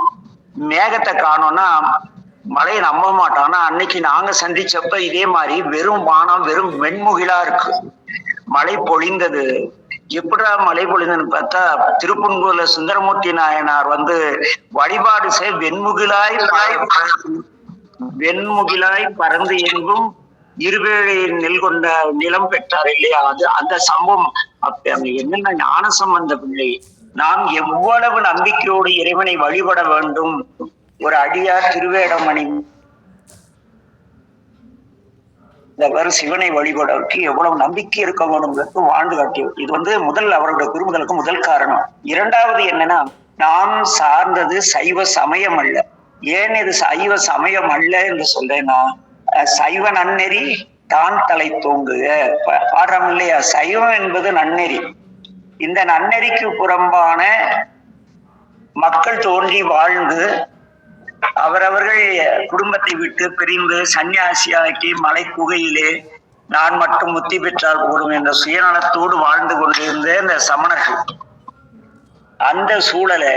மேகத்தை காணோம்னா மழையை நம்ப மாட்டோம். ஆனா அன்னைக்கு நாங்க சந்திச்சப்ப இதே மாதிரி வெறும் வானம், வெறும் வெண்முகிலா இருக்கு. மழை பொழிந்தது. எப்படா மழை பொழிந்ததுன்னு பார்த்தா, திருப்புன்கூர்ல சுந்தரமூர்த்தி நாயனார் வழிபாடு செய் வெண்முகிலாய் பறந்து எங்கும் இருவேளை நெல் கொண்ட நிலம் பெற்றார் இல்லையா? அது அந்த சம்பவம். அப்ப அங்க என்னென்ன ஞானசம்பந்த பிள்ளை. நாம் எவ்வளவு நம்பிக்கையோடு இறைவனை வழிபட வேண்டும். ஒரு அடியார் திருவேடமணி சிவனை வழிபடற்கு எவ்வளவு நம்பிக்கை இருக்க வேண்டும் வாழ்ந்து காட்டியது. இது முதல் அவருடைய குருமுதலுக்கு முதல் காரணம். இரண்டாவது என்னன்னா, நாம் சார்ந்தது சைவ சமயம் அல்ல. ஏன் இது சைவ சமயம் அல்ல என்று சொல்றேன்னா, சைவ நன்னெறி தான் தலை தோங்குக பாடுறோம் இல்லையா? சைவம் என்பது நன்னெறி. இந்த நன்னெறிக்கு புறம்பான மக்கள் தோன்றி வாழ்ந்து அவரவர்கள் குடும்பத்தை விட்டு பிரிந்து சன்னியாசியாக்கி மலை குகையிலே நான் மட்டும் முத்தி பெற்றால் போதும் என்ற சுயநலத்தோடு வாழ்ந்து கொண்டிருந்த இந்த சமணர்கள் அந்த சூழலை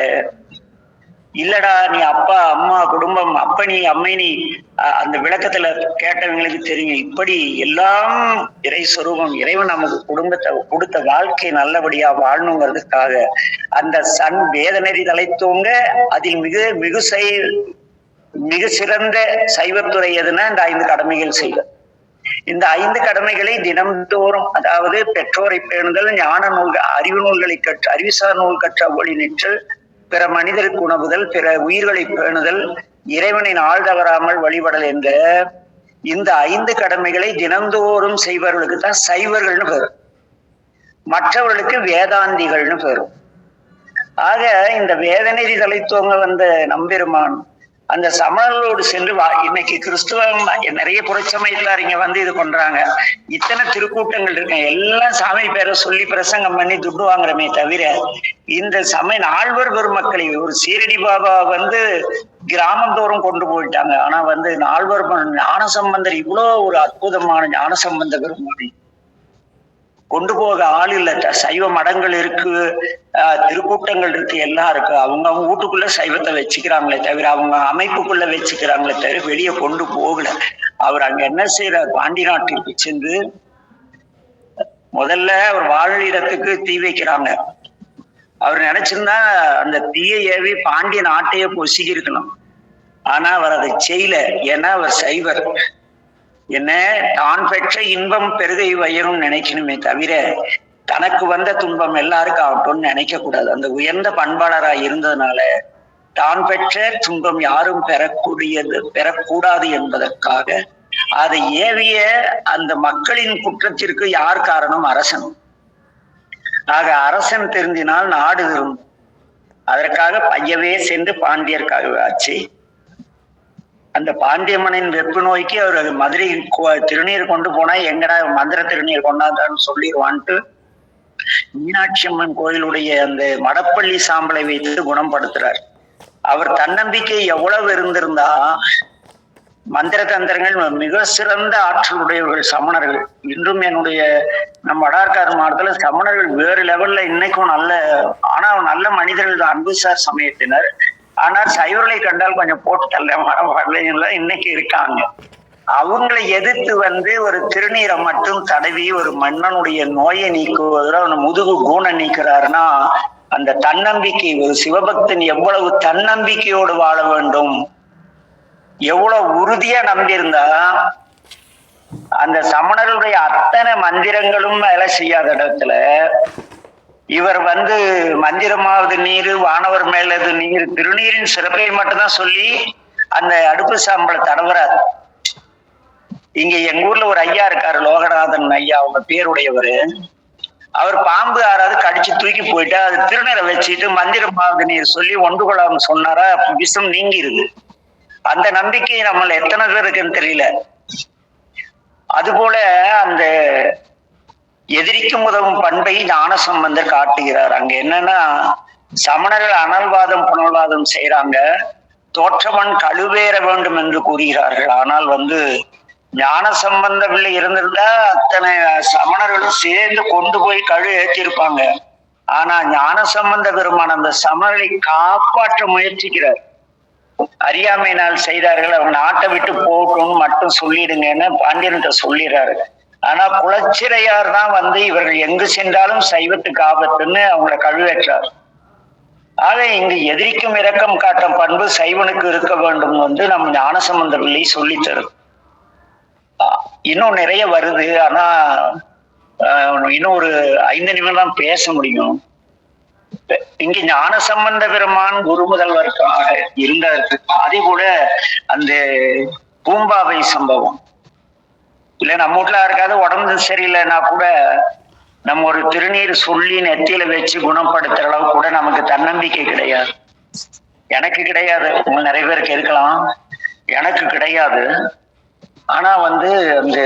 இல்லடா நீ அப்பா அம்மா குடும்பம் அப்பனி அம்மைனி அந்த விளக்கத்துல கேட்டவங்களுக்கு தெரியும். இப்படி எல்லாம் இறை சொரூபம், இறைவன் நமக்கு குடும்பத்தை கொடுத்த வாழ்க்கை நல்லபடியா வாழணுங்கிறதுக்காக அந்த வேதநெறி தலைத்தோங்க அதில் மிக சிறந்த சைவத்துறை எதுனா இந்த 5 கடமைகள் செய்வது. இந்த 5 கடமைகளை தினம்தோறும், அதாவது பெற்றோரை பேணுதல், ஞான நூல்கள், அறிவு நூல்களை கற்று அறிவுசார் நூல் கற்ற ஒளி நிற்றல், பிற மனிதருக்கு உணவுதல், பிற உயிர்களை பேணுதல், இறைவனின் ஆள் தவறாமல் வழிபடல் என்ற இந்த 5 கடமைகளை தினந்தோறும் செய்பவர்களுக்கு தான் சைவர்கள்னு பெறும், மற்றவர்களுக்கு வேதாந்திகள்னு பெறும். ஆக இந்த வேதநெறி தலைத்தோங்க வந்த நம்பெருமான் அந்த சமணர்களோடு சென்று இன்னைக்கு கிறிஸ்துவம் நிறைய புறச்சமயத்தார் இங்க வந்து இது பண்றாங்க. இத்தனை திருக்கூட்டங்கள் இருக்கேன், எல்லாம் சாமி பேரை சொல்லி பிரசங்கம் பண்ணி துட்டு வாங்குறமே தவிர இந்த நால்வர் பெருமக்களை ஒரு சீரடி பாபா வந்து கிராமந்தோறும் கொண்டு போயிட்டாங்க. ஆனா வந்து நால்வர் ஞானசம்பந்தர் இவ்வளோ ஒரு அற்புதமான ஞானசம்பந்த பெருமானை கொண்டு போக ஆள் இல்ல. சைவ மடங்கள் இருக்கு, திருக்கூட்டங்கள் இருக்கு, எல்லாம் இருக்கு. அவங்க வீட்டுக்குள்ள சைவத்தை வச்சுக்கிறாங்களே தவிர, அவங்க அமைப்புக்குள்ள வச்சுக்கிறாங்களே தவிர வெளியே கொண்டு போகல. அவர் அங்க என்ன செய்யறார், பாண்டி நாட்டிற்கு சென்று முதல்ல அவர் வாழிடத்துக்கு தீ வைக்கிறாங்க. அவர் நினைச்சிருந்தா அந்த தீயை ஏவி பாண்டிய நாட்டையே பொசுக்கி இருக்கணும். ஆனா அவர் அதை செய்யல. ஏன்னா அவர் சைவர். என்ன தான் பெற்ற இன்பம் பெருகை வையணும் நினைக்கணுமே தவிர தனக்கு வந்த துன்பம் எல்லாருக்கும் ஆகட்டும்னு நினைக்க கூடாது. அந்த உயர்ந்த பண்பாளராய் இருந்ததுனால தான் பெற்ற துன்பம் யாரும் பெறக்கூடாது என்பதற்காக அதை ஏவிய அந்த மக்களின் குற்றத்திற்கு யார் காரணம்? அரசன். ஆக அரசன் திருந்தினால் நாடு திருந்தும். அதற்காக பையவே சென்று பாண்டியர்க்காக ஆச்சு. அந்த பாண்டியம்மனின் வெப்பு நோய்க்கு அவர் மதுரை திருநீர் கொண்டு போனா எங்கடா மந்திர திருநீர் கொண்டாந்தான்னு சொல்லிடுவான்ட்டு மீனாட்சி அம்மன் கோயிலுடைய அந்த மடப்பள்ளி சாம்பலை வைத்து குணப்படுத்துறார். அவர் தன்னம்பிக்கை எவ்வளவு இருந்திருந்தா, மந்திர தந்திரங்கள் மிக சிறந்த ஆற்றல் உடையவர்கள் சமணர்கள். இன்றும் நம்ம வடார்காடு மாவட்டத்துல சமணர்கள் வேறு லெவல்ல இன்னைக்கும் நல்ல மனிதர்கள், அன்புசார் சமயத்தினர். ஆனால் சைவர்களை கண்டால் கொஞ்சம் போட்டு தள்ள வரல இன்னைக்கு இருக்காங்க. அவங்களை எதிர்த்து வந்து ஒரு திருநீரை மட்டும் தடவி ஒரு மன்னனுடைய நோயை நீக்குவதில் அவன் முதுகு கூண நீக்கிறாருன்னா அந்த தன்னம்பிக்கை, ஒரு சிவபக்தன் எவ்வளவு தன்னம்பிக்கையோடு வாழ வேண்டும், எவ்வளவு உறுதியா நம்பியிருந்தா அந்த சமணர்களுடைய அத்தனை மந்திரங்களும் வேலை செய்யாத இடத்துல இவர் வந்து மந்திரமாவது நீர், வானவர் மேலது நீர், திருநீரின் சிறப்பை மட்டும்தான் சொல்லி அந்த அடுப்பு சாம்பலை தடவுறாரு. இங்க எங்க ஊர்ல ஒரு ஐயா இருக்காரு, லோகநாதன் ஐயா, அவங்க பேருடையவரு. அவர் பாம்பு யாராவது கடிச்சு தூக்கி போயிட்டா அது திருநீரை வச்சுட்டு மந்திரமாவது நீர் சொல்லி ஒன்று கொள்ளாம சொன்னாரா விஷம் நீங்கிருது. அந்த நம்பிக்கை நம்மள எத்தனை பேர் இருக்குன்னு தெரியல. அதுபோல அந்த எதிரிக்கும் உதவும் பண்பை ஞானசம்பந்தர் காட்டுகிறார். அங்க என்னன்னா, சமணர்கள் அனல்வாதம் புனல்வாதம் செய்யறாங்க, தோற்றவன் கழுவேற வேண்டும் என்று கூறுகிறார்கள். ஆனால் வந்து ஞானசம்பந்த பிள்ளை இருந்திருந்தா அத்தனை சமணர்களும் சேர்ந்து கொண்டு போய் கழு ஏற்றிருப்பாங்க. ஆனா ஞானசம்பந்த பெருமான் அந்த சமணரை காப்பாற்ற முயற்சிக்கிறார். அறியாமையினால் செய்தார்கள், அவங்க நாட்டை விட்டு போகணும்னு மட்டும் சொல்லிடுங்கன்னு பாண்டியன்கிட்ட சொல்லிடுறாரு. ஆனா குலச்சிறையார் தான் வந்து இவர்கள் எங்கு சென்றாலும் சைவத்துக்கு ஆபத்துன்னு அவங்கள கழுவேற்றார். ஆக இங்கு எதிரிக்கும் இரக்கம் காட்டும் பண்பு சைவனுக்கு இருக்க வேண்டும் வந்து நம்ம ஞானசம்பந்த பிள்ளை சொல்லி தரும். இன்னும் நிறைய வருது. ஆனா இன்னும் ஒரு 5 நிமிடம் தான் பேச முடியும். இங்க ஞானசம்பந்த பெருமான் குரு முதல்வருக்காக இருந்ததற்கு அதே போல அந்த பூம்பாவை சம்பவம் இல்ல, நம்ம வீட்டுல இருக்காது உடம்பு சரியில்லைன்னா கூட நம்ம ஒரு திருநீர் சொல்லி நெத்தியில வச்சு குணப்படுத்துற அளவு கூட நமக்கு தன்னம்பிக்கை கிடையாது. எனக்கு கிடையாது, உங்க நிறைய பேருக்கு இருக்கலாம், எனக்கு கிடையாது. ஆனா வந்து அந்த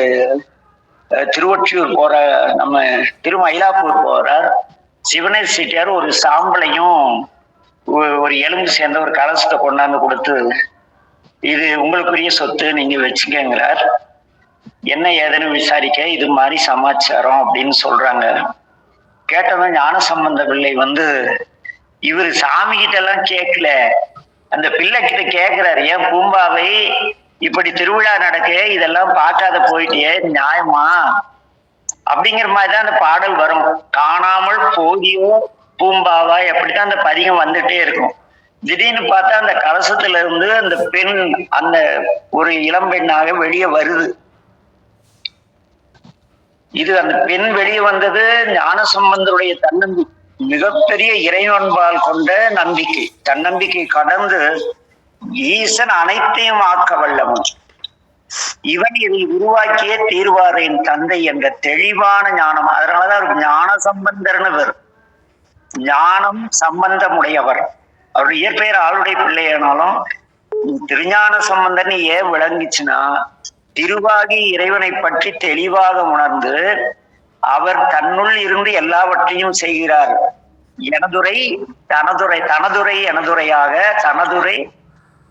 திருவொற்றியூர் போற நம்ம திருமயிலாப்பூர் போறார் சிவனேர் செட்டியார் ஒரு சாம்பலையும் ஒரு எலும்பு சேர்ந்த ஒரு கலசத்தை கொண்டாந்து கொடுத்து இது உங்களுக்குரிய சொத்து, நீங்க வச்சுக்கங்கிறார். என்ன ஏதுன்னு விசாரிக்க இது மாதிரி சமாச்சாரம் அப்படின்னு சொல்றாங்க. கேட்டவன் ஞானசம்பந்த பிள்ளை இவரு சாமி கிட்ட எல்லாம் கேட்கல, அந்த பிள்ளை கிட்ட கேட்கிறாரு, ஏன் பூம்பாவை இப்படி திருவிழா நடக்க இதெல்லாம் பார்க்காத போயிட்டே நியாயமா அப்படிங்கிற மாதிரிதான் அந்த பாடல் வரும். காணாமல் போதியோ பூம்பாவா எப்படித்தான் அந்த பதிகம் வந்துட்டே இருக்கும். திடீர்னு பார்த்தா அந்த கலசத்துல இருந்து அந்த பெண் அந்த ஒரு இளம்பெண்ணாக வெளியே வருது. இது அந்த பெண் வெளியே வந்தது ஞானசம்பந்தருடைய தன்னம்பிக்கை, மிகப்பெரிய இறைவன்பால் கொண்ட நம்பிக்கை. தன்னம்பிக்கை கடந்து ஈசன் அனைத்தையும் ஆக்க வல்லவன், இவன் இதை உருவாக்கியே தீர்வார் என் தந்தை என்ற தெளிவான ஞானம். அதனாலதான் அவருக்கு ஞான சம்பந்தர்னு வரும். ஞானம் சம்பந்தமுடையவர். அவருடைய இயற்பெயர் ஆளுடைய பிள்ளையானாலும் திருஞான சம்பந்தன் ஏன் விளங்குச்சுன்னா, திருவாகி இறைவனை பற்றி தெளிவாக உணர்ந்து அவர் தன்னுள் இருந்து எல்லாவற்றையும் செய்கிறார். எனதுரை தனதுரை, தனதுரை எனதுரையாக, தனதுரை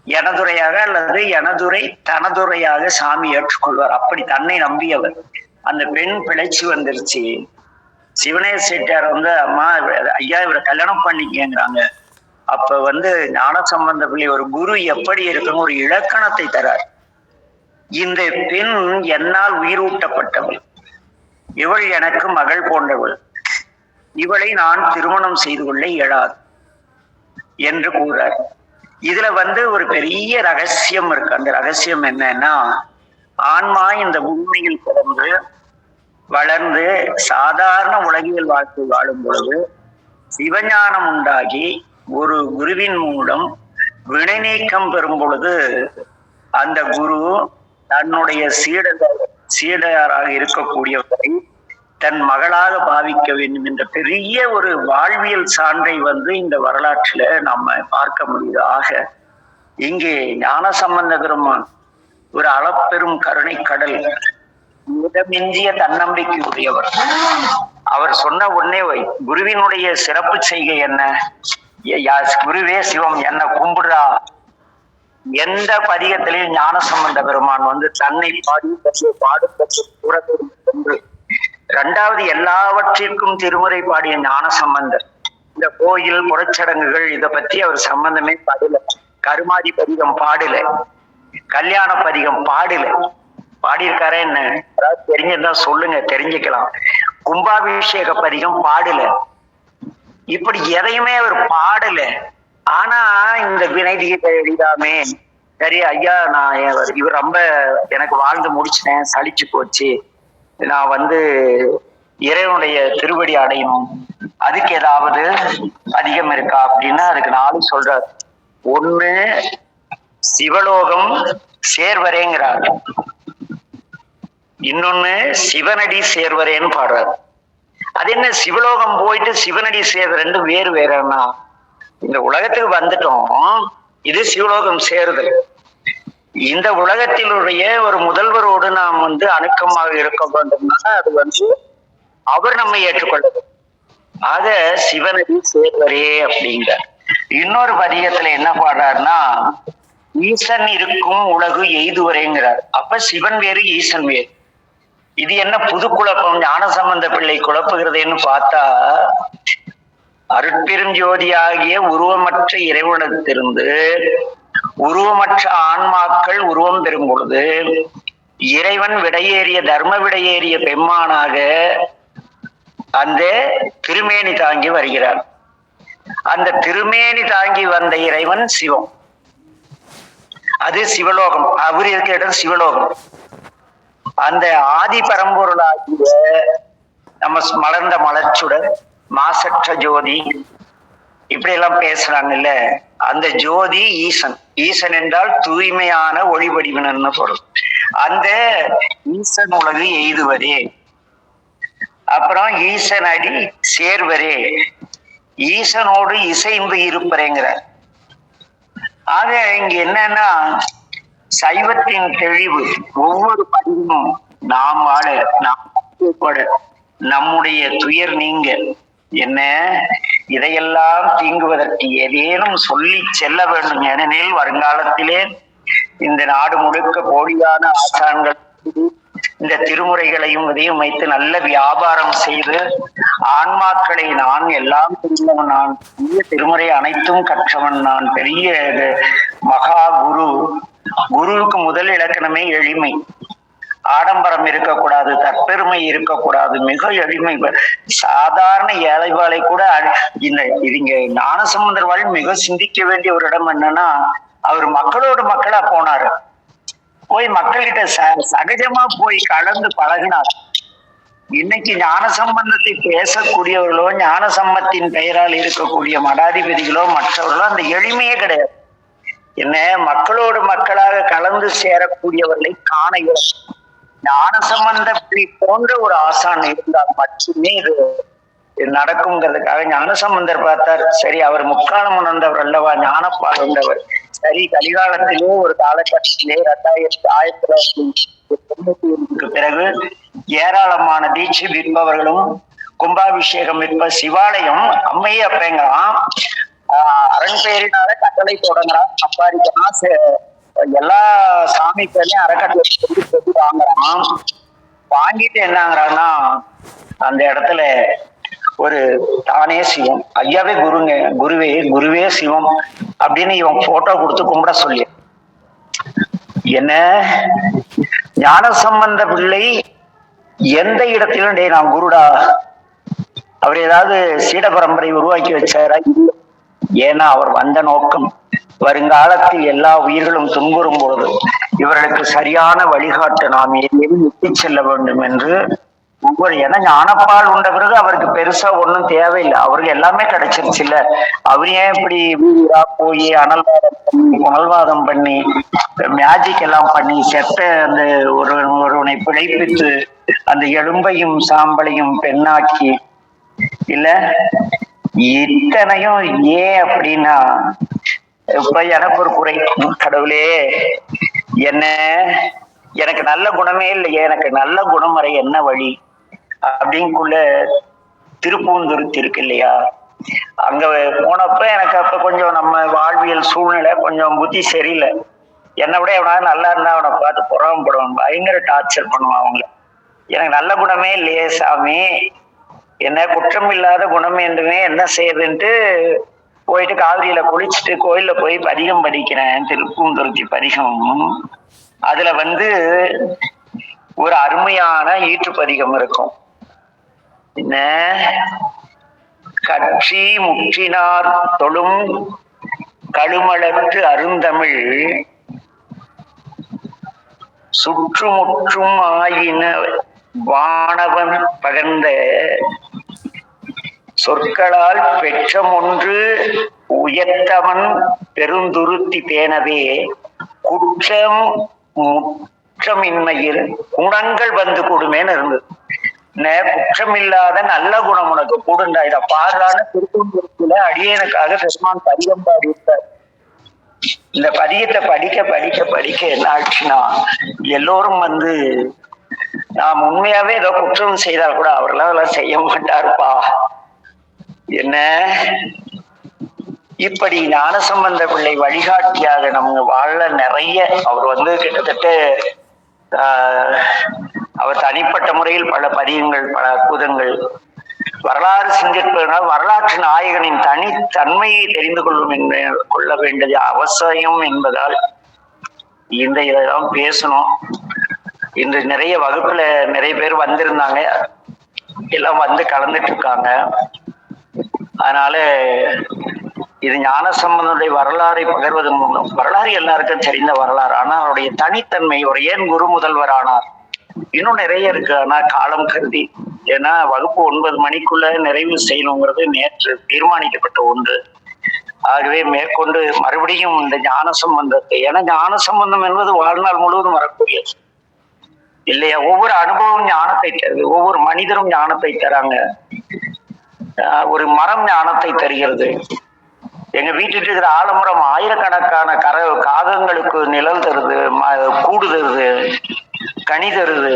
எனதுரையாக அல்லது எனதுரை தனதுரையாக சாமி ஏற்றுக்கொள்வார். அப்படி தன்னை நம்பியவர். அந்த பெண் பிழைச்சு வந்துருச்சு. சிவனேச செட்டியார் அம்மா ஐயா இவரை கல்யாணம் பண்ணிக்கங்கிறாங்க. அப்ப ஞானசம்பந்த பிள்ளை ஒரு குரு எப்படி இருக்குன்னு ஒரு இலக்கணத்தை தரார். இந்த பெண் என்னால் உயிரூட்டப்பட்டவள், இவள் எனக்கு மகள் போன்றவள், இவளை நான் திருமணம் செய்து கொள்ள இயலாது என்று கூறார். இதுல ஒரு பெரிய ரகசியம் இருக்கு. அந்த ரகசியம் என்னன்னா, ஆன்மா இந்த பூமியில் பிறந்து வளர்ந்து சாதாரண உலகியல் வாழ்க்கை வாழும் பொழுது சிவஞானம் உண்டாகி ஒரு குருவின் மூலம் வினை நீக்கம் பெறும் பொழுது அந்த குரு தன்னுடைய சீடராக இருக்கக்கூடியவரை தன் மகளாக பாவிக்க வேண்டும் என்ற பெரிய ஒரு வாழ்வியல் சான்றை இந்த வரலாற்றுல நாம பார்க்க முடியுது. ஆக இங்கே ஞானசம்பந்த பெருமான் ஒரு அளப்பெரும் கருணை கடல், மிதமிஞ்சிய தன்னம்பிக்கை உடையவர். அவர் சொன்ன உடனே குருவினுடைய சிறப்பு செய்கை என்ன? குருவே சிவம் என்ன கும்பிடுறா. எந்த பதிகத்திலையும் ஞானசம்பந்த பெருமான் தன்னை பாடி பாடு. இரண்டாவது, எல்லாவற்றிற்கும் திருமுறை பாடிய ஞானசம்பந்தர். இந்த கோயில் புறச்சடங்குகள் இதை பத்தி அவர் சம்பந்தமே பாடல. கருமாதி பதிகம் பாடல, கல்யாண பதிகம் பாடல. பாடியிருக்காரே என்ன? அதாவது தெரிஞ்சதான் சொல்லுங்க, தெரிஞ்சுக்கலாம். கும்பாபிஷேக பதிகம் பாடல. இப்படி எதையுமே அவர் பாடல. ஆனா இந்த வினை தீர்க்க எளிதாமே, சரி ஐயா நான் இவர் ரொம்ப எனக்கு வாழ்ந்து முடிச்சிட்டேன், சலிச்சு போச்சு, நான் இறைவனுடைய திருவடி அடையணும், அதுக்கு ஏதாவது அதிகம் இருக்கா அப்படின்னா அதுக்கு 4 சொல்றாரு. ஒண்ணு சிவலோகம் சேர்வரேங்கிறார், இன்னொன்னு சிவனடி சேர்வரேன்னு பாடுறாரு. அது என்ன சிவலோகம் போயிட்டு சிவனடி சேர்வது ரெண்டும் வேறு வேறன்னா, இந்த உலகத்துக்கு வந்துட்டோம், இது சிவலோகம் சேருதல். இந்த உலகத்தினுடைய ஒரு முதல்வரோடு நாம் அணுக்கமாக இருக்க வேண்டும்னா அது அவர் நம்மை ஏற்றுக்கொள்ளுது. ஆக சிவனடி சேர்வரே அப்படிங்கிற இன்னொரு பதிகத்துல என்ன பாடுறாருன்னா, ஈசன் இருக்கும் உலகு எய்துவரேங்கிறார். அப்ப சிவன் வேறு ஈசன் வேறு. இது என்ன புது குழப்பம் ஞானசம்பந்த பிள்ளை குழப்புகிறதுன்னு பார்த்தா, அருட்பெருஞ்சோதியாகிய உருவமற்ற இறைவனிடத்திலிருந்து உருவமற்ற ஆன்மாக்கள் உருவம் பெறும் பொழுது இறைவன் விடையேறிய தர்ம விடையேறிய பெம்மானாக அந்த திருமேனி தாங்கி வருகிறார். அந்த திருமேனி தாங்கி வந்த இறைவன் சிவம், அது சிவலோகம். அவர் இருக்கிற இடம் சிவலோகம். அந்த ஆதி பரம்பொருளாகிய நம்ம மலர்ந்த மலர்ச்சுடர், மாசற்ற ஜோதி, இப்படி எல்லாம் பேசுறாங்கல்ல, அந்த ஜோதி ஈசன். ஈசன் என்றால் தூய்மையான ஒளி வடிவனன்னு பொருள். அந்த ஈசன் உலகு எய்துவரே, அப்புறம் ஈசன் அடி சேர்வரே, ஈசனோடு இசைந்து இருப்பறேங்கிற. ஆக இங்க என்னன்னா, சைவத்தின் தெளிவு ஒவ்வொரு பதிவும் நாம் வாழ, நாம் நம்முடைய துயர் நீங்க என்ன, இதையெல்லாம் தீங்குவதற்கு ஏதேனும் சொல்லி செல்ல வேண்டும். ஏனெனில் வருங்காலத்திலே இந்த நாடு முழுக்க போலியான ஆசான்கள் இந்த திருமுறைகளையும் இதையும் வைத்து நல்ல வியாபாரம் செய்து ஆன்மாக்களை நான் எல்லாம் தெரிந்தவன், நான் பெரிய திருமுறை அனைத்தும் கற்றவன், நான் பெரிய மகா குரு. குருவுக்கு முதல் இலக்கணமே எளிமை. ஆடம்பரம் இருக்கக்கூடாது, தற்பெருமை இருக்கக்கூடாது, மிக எளிமை. சாதாரண ஏழைவாளை கூட இங்க ஞானசம்பந்தர் வாழ் மிக சிந்திக்க வேண்டிய ஒரு இடம் என்னன்னா, அவர் மக்களோடு மக்களா போனாரு. போய் மக்கள்கிட்ட சகஜமா போய் கலந்து பழகினார். இன்னைக்கு ஞானசம்பந்தத்தை பேசக்கூடியவர்களோ ஞானசம்பத்தின் பெயரால் இருக்கக்கூடிய மடாதிபதிகளோ மற்றவர்களோ அந்த எளிமையே கிடையாது. என்ன, மக்களோடு மக்களாக கலந்து சேரக்கூடியவர்களை காண ஞானசம்பந்தத்தை போன்ற ஒரு ஆசான் இருந்தால் மட்டுமே இது நடக்குங்கிறதுக்காக ஞானசம்பந்தர் பார்த்தார். சரி, அவர் முக்காலம் உணர்ந்தவர் அல்லவா, ஞானப்பால் உண்டவர். சரி, கலிகாலத்திலே ஒரு காலகட்டத்திலே 1990 பிறகு ஏராளமான தீட்சை விற்பவர்களும் கும்பாபிஷேகம் விற்ப சிவாலயம் அம்மையே அப்பங்கிறான், அரண் பெயரினால கட்டளை தொடங்குறான், சம்பாதிக்கிறான், எல்லா சாமி பேர்லயும் அறக்கட்டளை வாங்குறான். வாங்கிட்டு என்னங்கிறான்னா, அந்த இடத்துல ஒரு தானே சிவம், ஐயாவே குருங்க, குருவே சிவம் அப்படின்னு இவன் போட்டோ கொடுத்து கும்பிட சொல்லி. என்ன, ஞானசம்பந்த பிள்ளை எந்த இடத்திலும் டே நான் குருடா, அவர் ஏதாவது சீட பரம்பரை உருவாக்கி வச்சாரா? ஏன்னா அவர் வந்த நோக்கம் வருங்காலத்தில் எல்லா உயிர்களும் துன்புறும் பொழுது இவர்களுக்கு சரியான வழிகாட்டு நாம் ஏதேனும் எட்டி செல்ல வேண்டும் என்று ஒவ்வொரு, ஏன்னா ஞானப்பால் உண்ட பிறகு அவருக்கு பெருசா ஒன்றும் தேவையில்லை, அவருக்கு எல்லாமே கிடைச்சிருச்சு இல்ல. அவர் ஏன் இப்படி வீரா போய் புனல்வாதம் பண்ணி மேஜிக் எல்லாம் பண்ணி செத்த அந்த ஒருவனை பிழைப்பித்து அந்த எலும்பையும் சாம்பலையும் பெண்ணாக்கி இல்ல, இத்தனையும் ஏன் அப்படின்னா, இப்ப எனக்கு ஒரு குறை, கடவுளே என்ன, எனக்கு நல்ல குணமே இல்லையே, எனக்கு நல்ல குணம் வர என்ன வழி அப்படிங்குள்ள திருப்பூந்துருத்தி இருக்கு இல்லையா, அங்க போனப்ப எனக்கு அப்ப கொஞ்சம் நம்ம வாழ்வியல் சூழ்நிலை கொஞ்சம் புத்தி சரியில்லை. என்னை விட எவனாவது நல்லா இருந்தா அவனை பார்த்து புறாமப்படுவான், பயங்கர டார்ச்சர் பண்ணுவான் அவங்கள. எனக்கு நல்ல குணமே இல்லையே சாமி, என்ன குற்றம் இல்லாத குணம் என்றுமே என்ன செய்யுதுன்ட்டு போயிட்டு காவிரியில குளிச்சுட்டு கோயில்ல போய் பதிகம் படிக்கிறேன், திருப்பூந்துருத்தி பதிகம். அதுல ஒரு அருமையான ஈற்று பதிகம் இருக்கும். என்ன, கற்றி முற்றினார் தொழும் கழுமலத்து அருந்தமிழ் சுற்றுமுற்றும் ஆயின வானவன் பகர்ந்த சொற்களால் பெற்றமொன்று உயர்த்தவன் பெருந்துருத்தி பேணவே குற்றம் முற்றமின்மையில் குணங்கள் வந்து கூடுமேன்னு இருந்தது. குற்றமில்லாத நல்ல குணம் உனக்கு கூடுண்டா, இத பாடலான்னு திருப்பூந்துருத்தில அடியனுக்காக பெருமான் பதிகம் பாடியிருக்கார். இந்த பதியத்தை படிக்க படிக்க படிக்க என்ன ஆச்சுன்னா, எல்லோரும் நாம் உண்மையாவே ஏதோ குற்றம் செய்தால் கூட அவரெல்லாம் அதெல்லாம் செய்ய மாட்டாருப்பா. என்ன, இப்படி ஞானசம்பந்த பிள்ளை வழிகாட்டியாக நம்ம வாழ நிறைய அவர் கிட்டத்தட்ட அவர் தனிப்பட்ட முறையில் பல பதியங்கள், பல அற்புதங்கள், வரலாறு சிந்திப்பதனால் வரலாற்று நாயகனின் தனித்தன்மையை தெரிந்து கொள்ள வேண்டியது அவசியம் என்பதால் இந்த இதெல்லாம் பேசணும். இன்று நிறைய வகுப்புல நிறைய பேர் வந்திருந்தாங்க, எல்லாம் கலந்துட்டு இருக்காங்க. அதனால இது ஞானசம்பந்தனுடைய வரலாறை பகர்வதன் மூலம், வரலாறு எல்லாருக்கும் தெரிந்த வரலாறு, ஆனால் அவருடைய தனித்தன்மை, ஒரு ஏன் குரு முதல்வர் ஆனார், இன்னும் நிறைய இருக்கு. ஆனா காலம் கருதி, ஏன்னா வகுப்பு 9 மணிக்குள்ள நிறைவு செய்யணுங்கிறது நேற்று தீர்மானிக்கப்பட்ட ஒன்று. ஆகவே மேற்கொண்டு மறுபடியும் இந்த ஞான சம்பந்தத்தை, ஏன்னா ஞான சம்பந்தம் என்பது வாழ்நாள் முழுவதும் வரக்கூடியது இல்லையா. ஒவ்வொரு அனுபவம் ஞானத்தை தருது, ஒவ்வொரு மனிதரும் ஞானத்தை தராங்க. ஒரு மரம் ஞானத்தை தருகிறது. எங்க வீட்டுக்கு இருக்கிற ஆலமரம் ஆயிரக்கணக்கான காகங்களுக்கு நிழல் தருது, கூடு தருது, கனி தருது.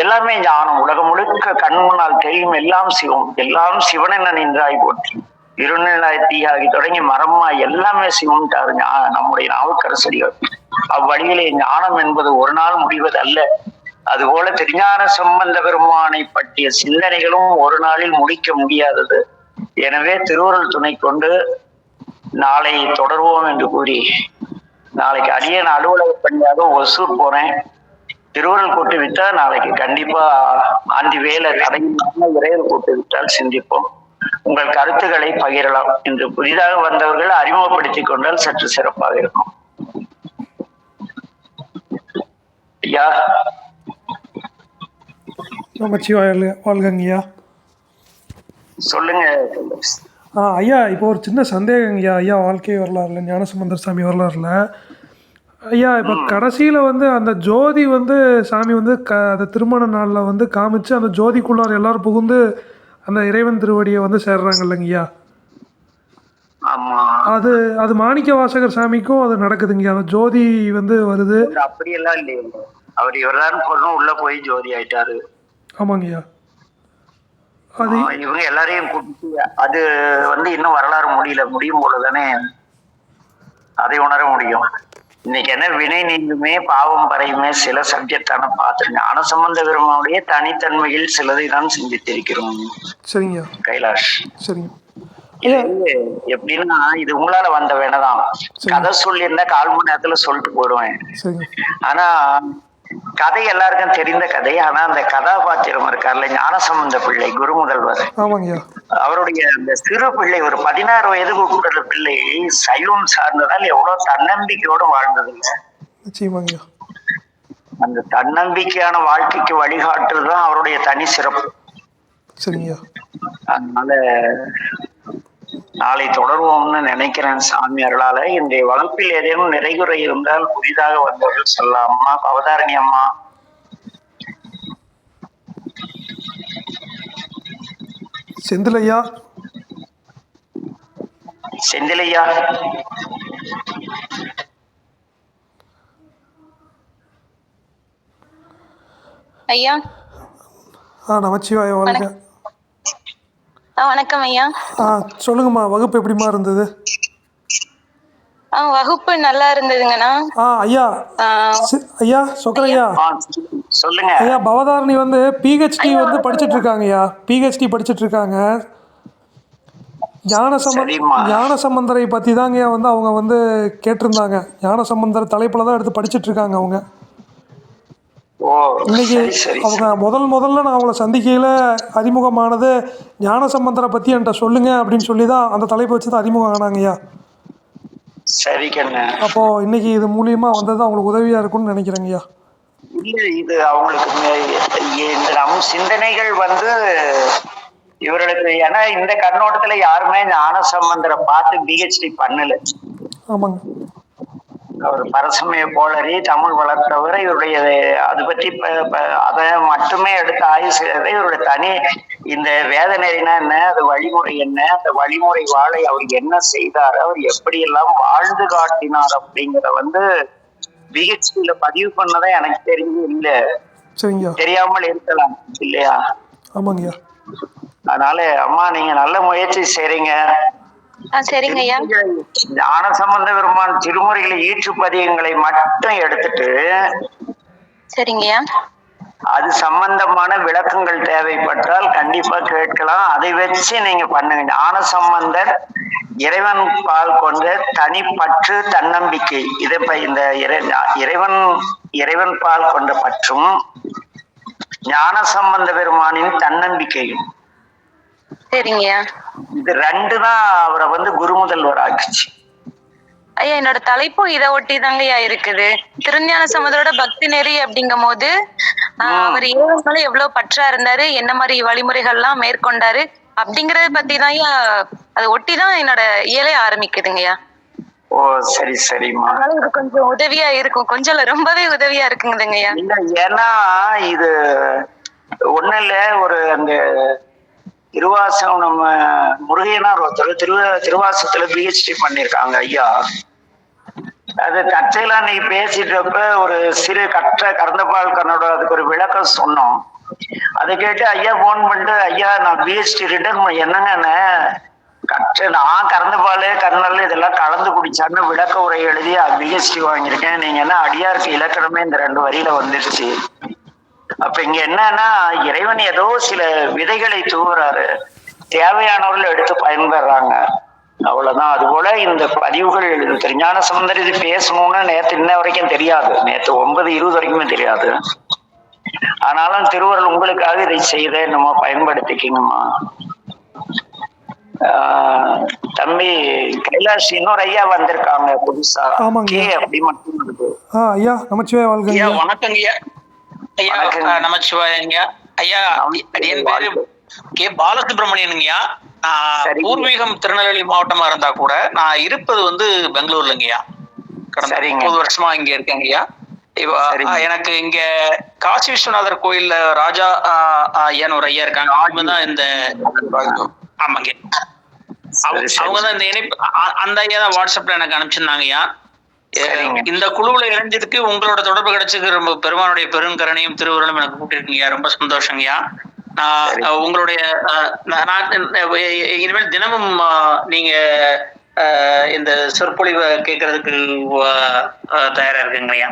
எல்லாமே ஞானம். உலகம் முழுக்க கண் முன்னால் தெரியும், எல்லாம் சிவம், எல்லாம் சிவனென நின்றாய் போற்றி, இருநிலாய் தீயாகி தொடங்கி மரமா எல்லாமே சிவம்ட்டாரு நம்முடைய நாவுக்கரசடிகள். அவ்வழியிலே ஞானம் என்பது ஒரு நாள் முடிவது அல்ல. அதுபோல திருஞான சம்பந்த பெருமானை பற்றிய சிந்தனைகளும் ஒரு நாளில் முடிக்க முடியாதது. எனவே திருவருள் துணை கொண்டு நாளை தொடர்வோம் என்று கூறி, நாளைக்கு அடியேன் அலுவலக பணியாக ஒசூர் போறேன். திருவருள் கூட்டு விட்டால் நாளைக்கு கண்டிப்பா ஆண்டி வேலை தடையில்லாமல் விரைவில் கூட்டு விட்டால் சிந்திப்போம். உங்கள் கருத்துக்களை பகிரலாம். இன்று புதிதாக வந்தவர்கள் அறிமுகப்படுத்திக் கொண்டால் சற்று சிறப்பாக இருக்கும். ஐயா வாழ்கங்கய்யா. சொல்லுங்க. ஐயா, இப்போ ஒரு சின்ன சந்தேகங்கய்யா. ஐயா வாழ்க்கை வரலாறுல, ஞானசம்பந்தர் சாமி வரலாறுல ஐயா, இப்போ கடைசியில் அந்த ஜோதி சாமி அந்த திருமண நாளில் காமிச்சு அந்த ஜோதிக்குள்ளார் எல்லாரும் புகுந்து அந்த இறைவன் திருவடியை சேர்றாங்க இல்லைங்கய்யா. அது அது மாணிக்க வாசகர் சாமிக்கும் அது நடக்குதுங்கய்யா. அந்த ஜோதி வருது. அப்படியெல்லாம் இல்லையா, அவர் இவர்தான் பொருளும் உள்ள போய் ஜோதி ஆயிட்டாரு. ஆமாங்கய்யா. அது இவங்க எல்லாரையும் கூப்பிட்டு அது இன்னும் வரலாறு முடியும் போலதானே அதை உணர முடியும். இன்னைக்கு என்ன வினை நீங்குமே பாவம் பறையுமே சில சப்ஜெக்ட் தானே பார்த்து ஞானசம்பந்த பெருமானுடைய தனித்தன்மையில் சிலதை தான் சிந்தித்திருக்கிறோம். சரிங்க கைலாஷ். சரிங்க. எப்படின்னா இது உங்களால வந்த வேணதான். கதை சொல்லியிருந்தா 1/4 மணி நேரத்துல சொல்லிட்டு போயிடுவேன். ஆனா கதை எல்லாருக்கும் தெரிந்த கதை. ஆனா அந்த கதாபாத்திரம் இருக்கார்ல, ஞானசம்பந்த பிள்ளை குருமுதல்வர், அவருடைய அந்த சிறு பிள்ளை ஒரு 16 வயதுக்கு உட்பட்ட பிள்ளை சைவம் சார்ந்ததால் எவ்வளவு தன்னம்பிக்கையோடு வாழ்ந்தது இல்லை. அந்த தன்னம்பிக்கையான வாழ்க்கைக்கு வழிகாட்டுறதுதான் அவருடைய தனி சிறப்பு. அதனால நாளை தொடர்வோம்னு நினைக்கிறேன் சாமி அருளால. இன்றைய வகுப்பில் ஏதேனும் நிறைகுறை இருந்தால் புதிதாக வந்தவர்கள் சொல்லலாம். அம்மா அவதாரணி அம்மா. செந்திலையா. செந்திலையா. ஐயா. நமச்சிவாய வாழ்க. வணக்கம் ஐயா. சொல்லுங்கம்மா, வகுப்பு எப்படிமா இருந்தது? வகுப்பு நல்லா இருந்ததுங்கண்ணா. ஐயா ஐயா சொக்கரையா சொல்லுங்க ஐயா. பவதாரணி பிஹெச்டி படிச்சுட்டு இருக்காங்கய்யா. பிஹெச்டி படிச்சுட்டு இருக்காங்க. ஞானசம்பந்தரை பற்றி தாங்கய்யா அவங்க கேட்டிருந்தாங்க. ஞானசம்பந்தர் தலைப்பில் தான் எடுத்து படிச்சுட்டு இருக்காங்க அவங்க. இன்னைக்கு அவங்க முதல்ல நான் அவங்கள சந்திக்கையில் அறிமுகமானது ஞானசம்பந்தரை பற்றி என்கிட்ட சொல்லுங்க அப்படின்னு சொல்லி தான் அந்த தலைப்பை வச்சு தான் அறிமுகம் ஆனாங்கய்யா. அப்போ இன்னைக்கு இது மூலியமா வந்தது அவங்களுக்கு உதவியா இருக்கும்னு நினைக்கிறேங்கய்யா. இல்ல, இது அவங்களுக்கு நம் சிந்தனைகள் இவர்களுக்கு, ஏன்னா இந்த கண்ணோட்டத்துல யாருமே ஞானசம்பந்தரை பார்த்து பிஹெச்டி பண்ணல. ஆமாங்க. அவர் பரசமய போலரி தமிழ் வளர்த்தவர். இவருடைய அது பற்றி அதை மட்டுமே எடுத்து ஆய்வு செய்யறதை இவருடைய தனி இந்த வேதனைனா என்ன, அது வழிமுறை என்ன, அந்த வழிமுறை வாழை அவர் என்ன செய்தார், அவர் எப்படியெல்லாம் வாழ்ந்து காட்டினார் அப்படிங்கிறத பிஹெச்டியில பதிவு பண்ணதான் எனக்கு தெரிஞ்சு இல்ல. தெரியாமல் இருக்கலாம் இல்லையா? ஆமாங்கய்யா. அதனால அம்மா நீங்க நல்ல முயற்சி செய்றீங்க. ஞானசம்பந்த பெருமான் திருமுறைகளை ஈற்று பதியங்களை மட்டும் எடுத்துட்டு அது சம்பந்தமான விளக்கங்கள் தேவைப்பட்டால் கண்டிப்பா கேட்கலாம். அதை வச்சு நீங்க பண்ணுங்க. ஞானசம்பந்தர் இறைவன் பால் கொண்ட தனிப்பற்று தன்னம்பிக்கை, இதை இந்த இறைவன் பால் கொண்ட பற்றும் ஞானசம்பந்த பெருமானின் தன்னம்பிக்கையும், இது 2 தான் அவரை குருமுதல்வர் ஆக்குச்சு. ஐயா, என்னோட தலைப்பும் இதை ஒட்டி தாங்கய்யா இருக்குது. திருஞான சம்பந்தரோட பக்தி நெறி அப்படிங்கும் போது அவர் ஏழைகளும் எவ்வளவு பற்றா இருந்தாரு, என்ன மாதிரி வழிமுறைகள் எல்லாம் மேற்கொண்டாரு அப்படிங்கறத பத்தி தான் அதை ஒட்டிதான் என்னோட இயலே ஆரம்பிக்குதுங்கய்யா. ஓ சரி சரிம்மா. இது கொஞ்சம் உதவியா இருக்கும். கொஞ்சம் ரொம்பவே உதவியா இருக்குங்கய்யா. ஏன்னா இது ஒண்ணு இல்ல, ஒரு அந்த திருவாசகம் நம்ம முருகையனார் ஒருத்தர் திருவாசகத்துல பிஹெச்டி பண்ணிருக்காங்க ஐயா. அது தற்செயலா நீ பேசிட்டப்ப ஒரு சிறு கறந்தபால் கண்ணோட அதுக்கு ஒரு விளக்கம் சொன்னோம். அதை கேட்டு ஐயா போன் பண்ணிட்டு, ஐயா நான் பிஹெச்டி ரிட்டர்ன் என்னங்கன்னு நான் கறந்து பால் கருநல் இதெல்லாம் கலந்து குடிச்சான்னு விளக்க உரை எழுதி பிஎஸ்டி வாங்கியிருக்கேன். நீங்க என்ன அடியாருக்கு இலக்கணமே இந்த 2 வரியில வந்துருச்சு. அப்ப இங்க என்னன்னா இறைவன் ஏதோ சில விதைகளை தூவுறாரு, தேவையானவர்கள் எடுத்து பயன்பெறாங்க, அவ்வளவுதான். அது போல இந்த பதிவுகள் திருஞான சம்பந்தர் இது பேசணும்னு நேத்து இன்ன வரைக்கும் தெரியாது, நேத்து 9:20 வரைக்குமே தெரியாது. ஆனாலும் திருவருள் உங்களுக்காக இதை செய்த நம்ம பயன்படுத்திக்கணுமா. தம்பி கைலாஷ் இன்னொரு ஐயா வந்திருக்காங்க புதுசா. அப்படி மட்டும் இருக்கு. ஐயா நமச்சிவாய வாழ்க. ஐயா வணக்கங்க ஐயா. ஐயா நமச்சிவாயங்க ஐயா. என் பேரு கே பாலசுப்ரமணியனுங்கய்யா. பூர்வீகம் திருநெல்வேலி மாவட்டமா இருந்தா கூட நான் இருப்பது வந்து பெங்களூர்லங்கய்யா. கடந்த 30 வருஷமா இங்க இருக்கேங்கய்யா. எனக்கு இங்க காசி விஸ்வநாதர் கோயில்ல ராஜா ஐயான்னு ஒரு ஐயா இருக்காங்க. அவங்கதான் இந்த ஆமாங்க அவங்கதான் இந்த இணைப்பு அந்த ஐயா தான் வாட்ஸ்அப்ல எனக்கு அனுப்பிச்சிருந்தாங்கய்யா. இந்த குழுவுல இணைஞ்சதுக்கு உங்களோட தொடர்பு கிடைச்சது ரொம்ப பெருமானுடைய பெருங்கரணையும் திருவுருளும் எனக்கு கூப்பிட்டுருக்கீங்க. ரொம்ப சந்தோஷங்கய்யா. நான் உங்களுடைய இனிமேல் தினமும் நீங்க இந்த சொற்பொழிவை கேட்கறதுக்கு தயாரா இருக்குங்கய்யா.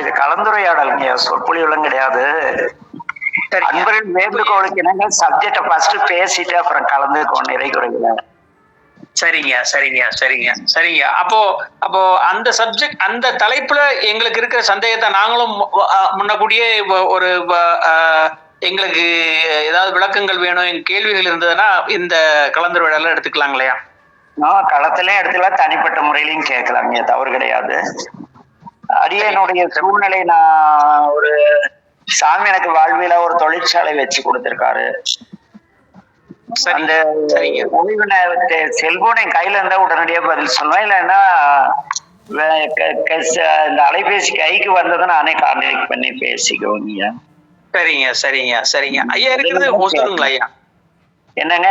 இது கலந்துரையாடலுங்க, சொற்பொழிவுலாம் கிடையாது. அன்பரின் வேண்டுகோளுக்கு என்னங்க சப்ஜெக்ட ஃபர்ஸ்ட் பேசிட்டு அப்புறம் கலந்துக்கோங்க நிறை குறையில. சரிங்க சரிங்க சரிங்க சரிங்க. அப்போ அந்த சப்ஜெக்ட் அந்த தலைப்புல எங்களுக்கு இருக்கிற சந்தேகத்தை நாங்களும் முன்னக்கூடியே ஒரு எங்களுக்கு ஏதாவது விளக்கங்கள் வேணும், கேள்விகள் இருந்ததுன்னா இந்த கலந்துரையாடல எடுத்துக்கலாம் இல்லையா? களத்திலையும் எடுத்துக்கலாம், தனிப்பட்ட முறையிலையும் கேட்கலாங்க, தவறு கிடையாது. அரியனுடைய சூழ்நிலை நான் ஒரு சாமி எனக்கு வாழ்வில ஒரு தொழிற்சாலை வச்சு கொடுத்திருக்காரு. அந்த ஓய்வு செல்போன் என் கையில இருந்தா உடனடியா பதில் சொல்லுவேன், இல்லைன்னா இந்த அலைபேசி கைக்கு வந்ததை நானே கான்டாக்ட் பண்ணி பேசிக்குவோங்க. சரிங்க சரிங்க சரிங்க. ஐயா இருக்கிறது ஹொசூருங்களா ஐயா? என்னங்க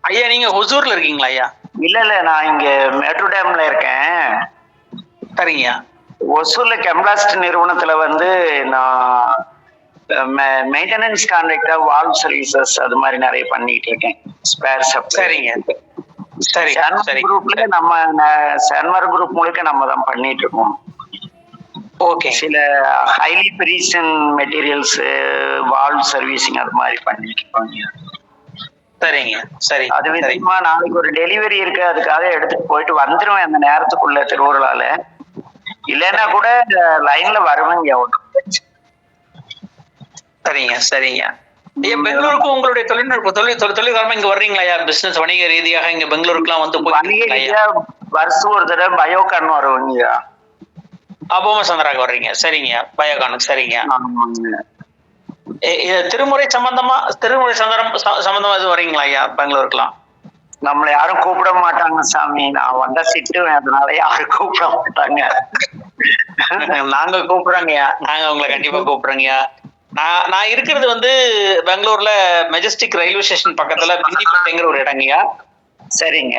ஐயா நீங்க ஹொசூர்ல இருக்கீங்களா ஐயா? இல்ல நான் இங்க மேட்டூர் டேம்ல இருக்கேன். சரிங்க. ஒசூர்ல கெம்லாஸ்ட் நிறுவனத்துல வந்து நான் மெயின்டெனன்ஸ் கான்ட்ராக்டா வால்வ் சர்வீசஸ் அது மாதிரி நிறைய பண்ணிட்டு இருக்கேன். Spare supply. சரிங்க சரி சரி. குரூப்ல நம்ம சன்வர் குரூப் முழுக்க நம்ம தான் பண்ணிட்டு இருக்கோம். ஓகே. சில highly prison materials valve servicing அது மாதிரி பண்ணிட்டு இருக்கோங்க. சரிங்க சரி. அது விதமா நாளைக்கு ஒரு டெலிவரி இருக்கு, அதுக்காக எடுத்துட்டு போயிட்டு வந்துருவேன் அந்த நேரத்துக்குள்ள திருவருளால. இல்லைன்னா கூட லைன்ல வருவேங்க. சரிங்க சரிங்க. ஐயா பெங்களூருக்கு உங்களுடைய தொழில்காரமா இங்க வர்றீங்களா ஐயா? பிசினஸ் வணிக ரீதியாக இங்க பெங்களூருக்குலாம் வந்து வருஷம் ஒரு தடவை பயோகான் வருவீங்க. அபோம சந்திராக்கு வர்றீங்க. சரிங்க. பயோகானுக்கு. சரிங்க. திருமுறை சம்பந்தமா எதுவும் வர்றீங்களா ஐயா பெங்களூருக்குலாம்? நம்மளை யாரும் கூப்பிட மாட்டாங்க சாமி, நான் வந்தா சிட்டுவேன், அதனால யாரும் கூப்பிட மாட்டாங்க. நாங்க கூப்பிடுறோங்கய்யா, நாங்க உங்களை கண்டிப்பா கூப்பிடுறோங்கய்யா. நான் இருக்கிறது வந்து பெங்களூர்ல மெஜஸ்டிக் ரயில்வே ஸ்டேஷன் பக்கத்துல பிண்டிப்பேட்டைங்கிற ஒரு இடங்கய்யா. சரிங்க.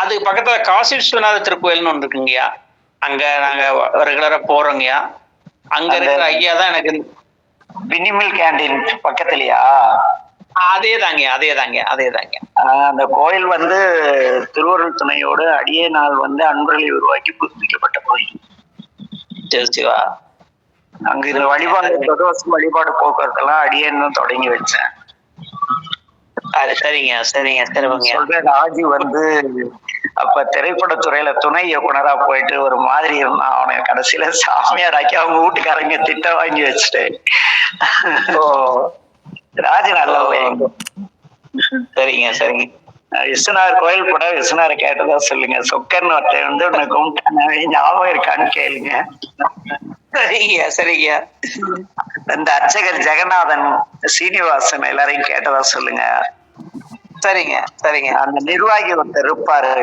அது பக்கத்துல காசி விஸ்வநாத திருக்கோயில்னு ஒன்று இருக்குங்கய்யா. அங்க நாங்க ரெகுலரா போறோங்கய்யா. அங்க இருக்கிற ஐயா தான் எனக்கு பினிமில் கேண்டீன் பக்கத்துலயா? அதேதாங்க. அந்த கோயில் வந்து திருவருள் துணையோடு அடியே நாள் வந்து அன்பர்களை உருவாக்கி புதுப்பிக்கப்பட்ட கோயில். சிவா. அங்க இந்த வழிபாடு போக்குவரத்தெல்லாம் அடியேன்னு தொடங்கி வச்சேன். சரிங்க சரிங்க சரிங்க. சொல்றேன், ராஜி வந்து அப்ப திரைப்படத்துறையில துணை இயக்குனரா போயிட்டு ஒரு மாதிரி இருந்தான். அவனை கடைசியில சாமியாராக்கி அவங்க வீட்டுக்காரங்க திட்ட வாங்கி வச்சுட்டு. ராஜி நல்லா. சரிங்க சரிங்க. விஸ்வநாதர் கோயில் கூட விஸ்வநாதரை கேட்டதா சொல்லுங்க. சொக்கர்னு ஒருத்தர் வந்து உன்னை கும்பிட்டானே, ஞாபகம் இருக்கான்னு கேளுங்க. சரிங்க சரிங்க. இந்த அர்ச்சகர் ஜெகநாதன், சீனிவாசன் எல்லாரையும் கேட்டதா சொல்லுங்க. சரிங்க சரிங்க. அந்த நிர்வாகி ஒருத்தர் இருப்பாரு,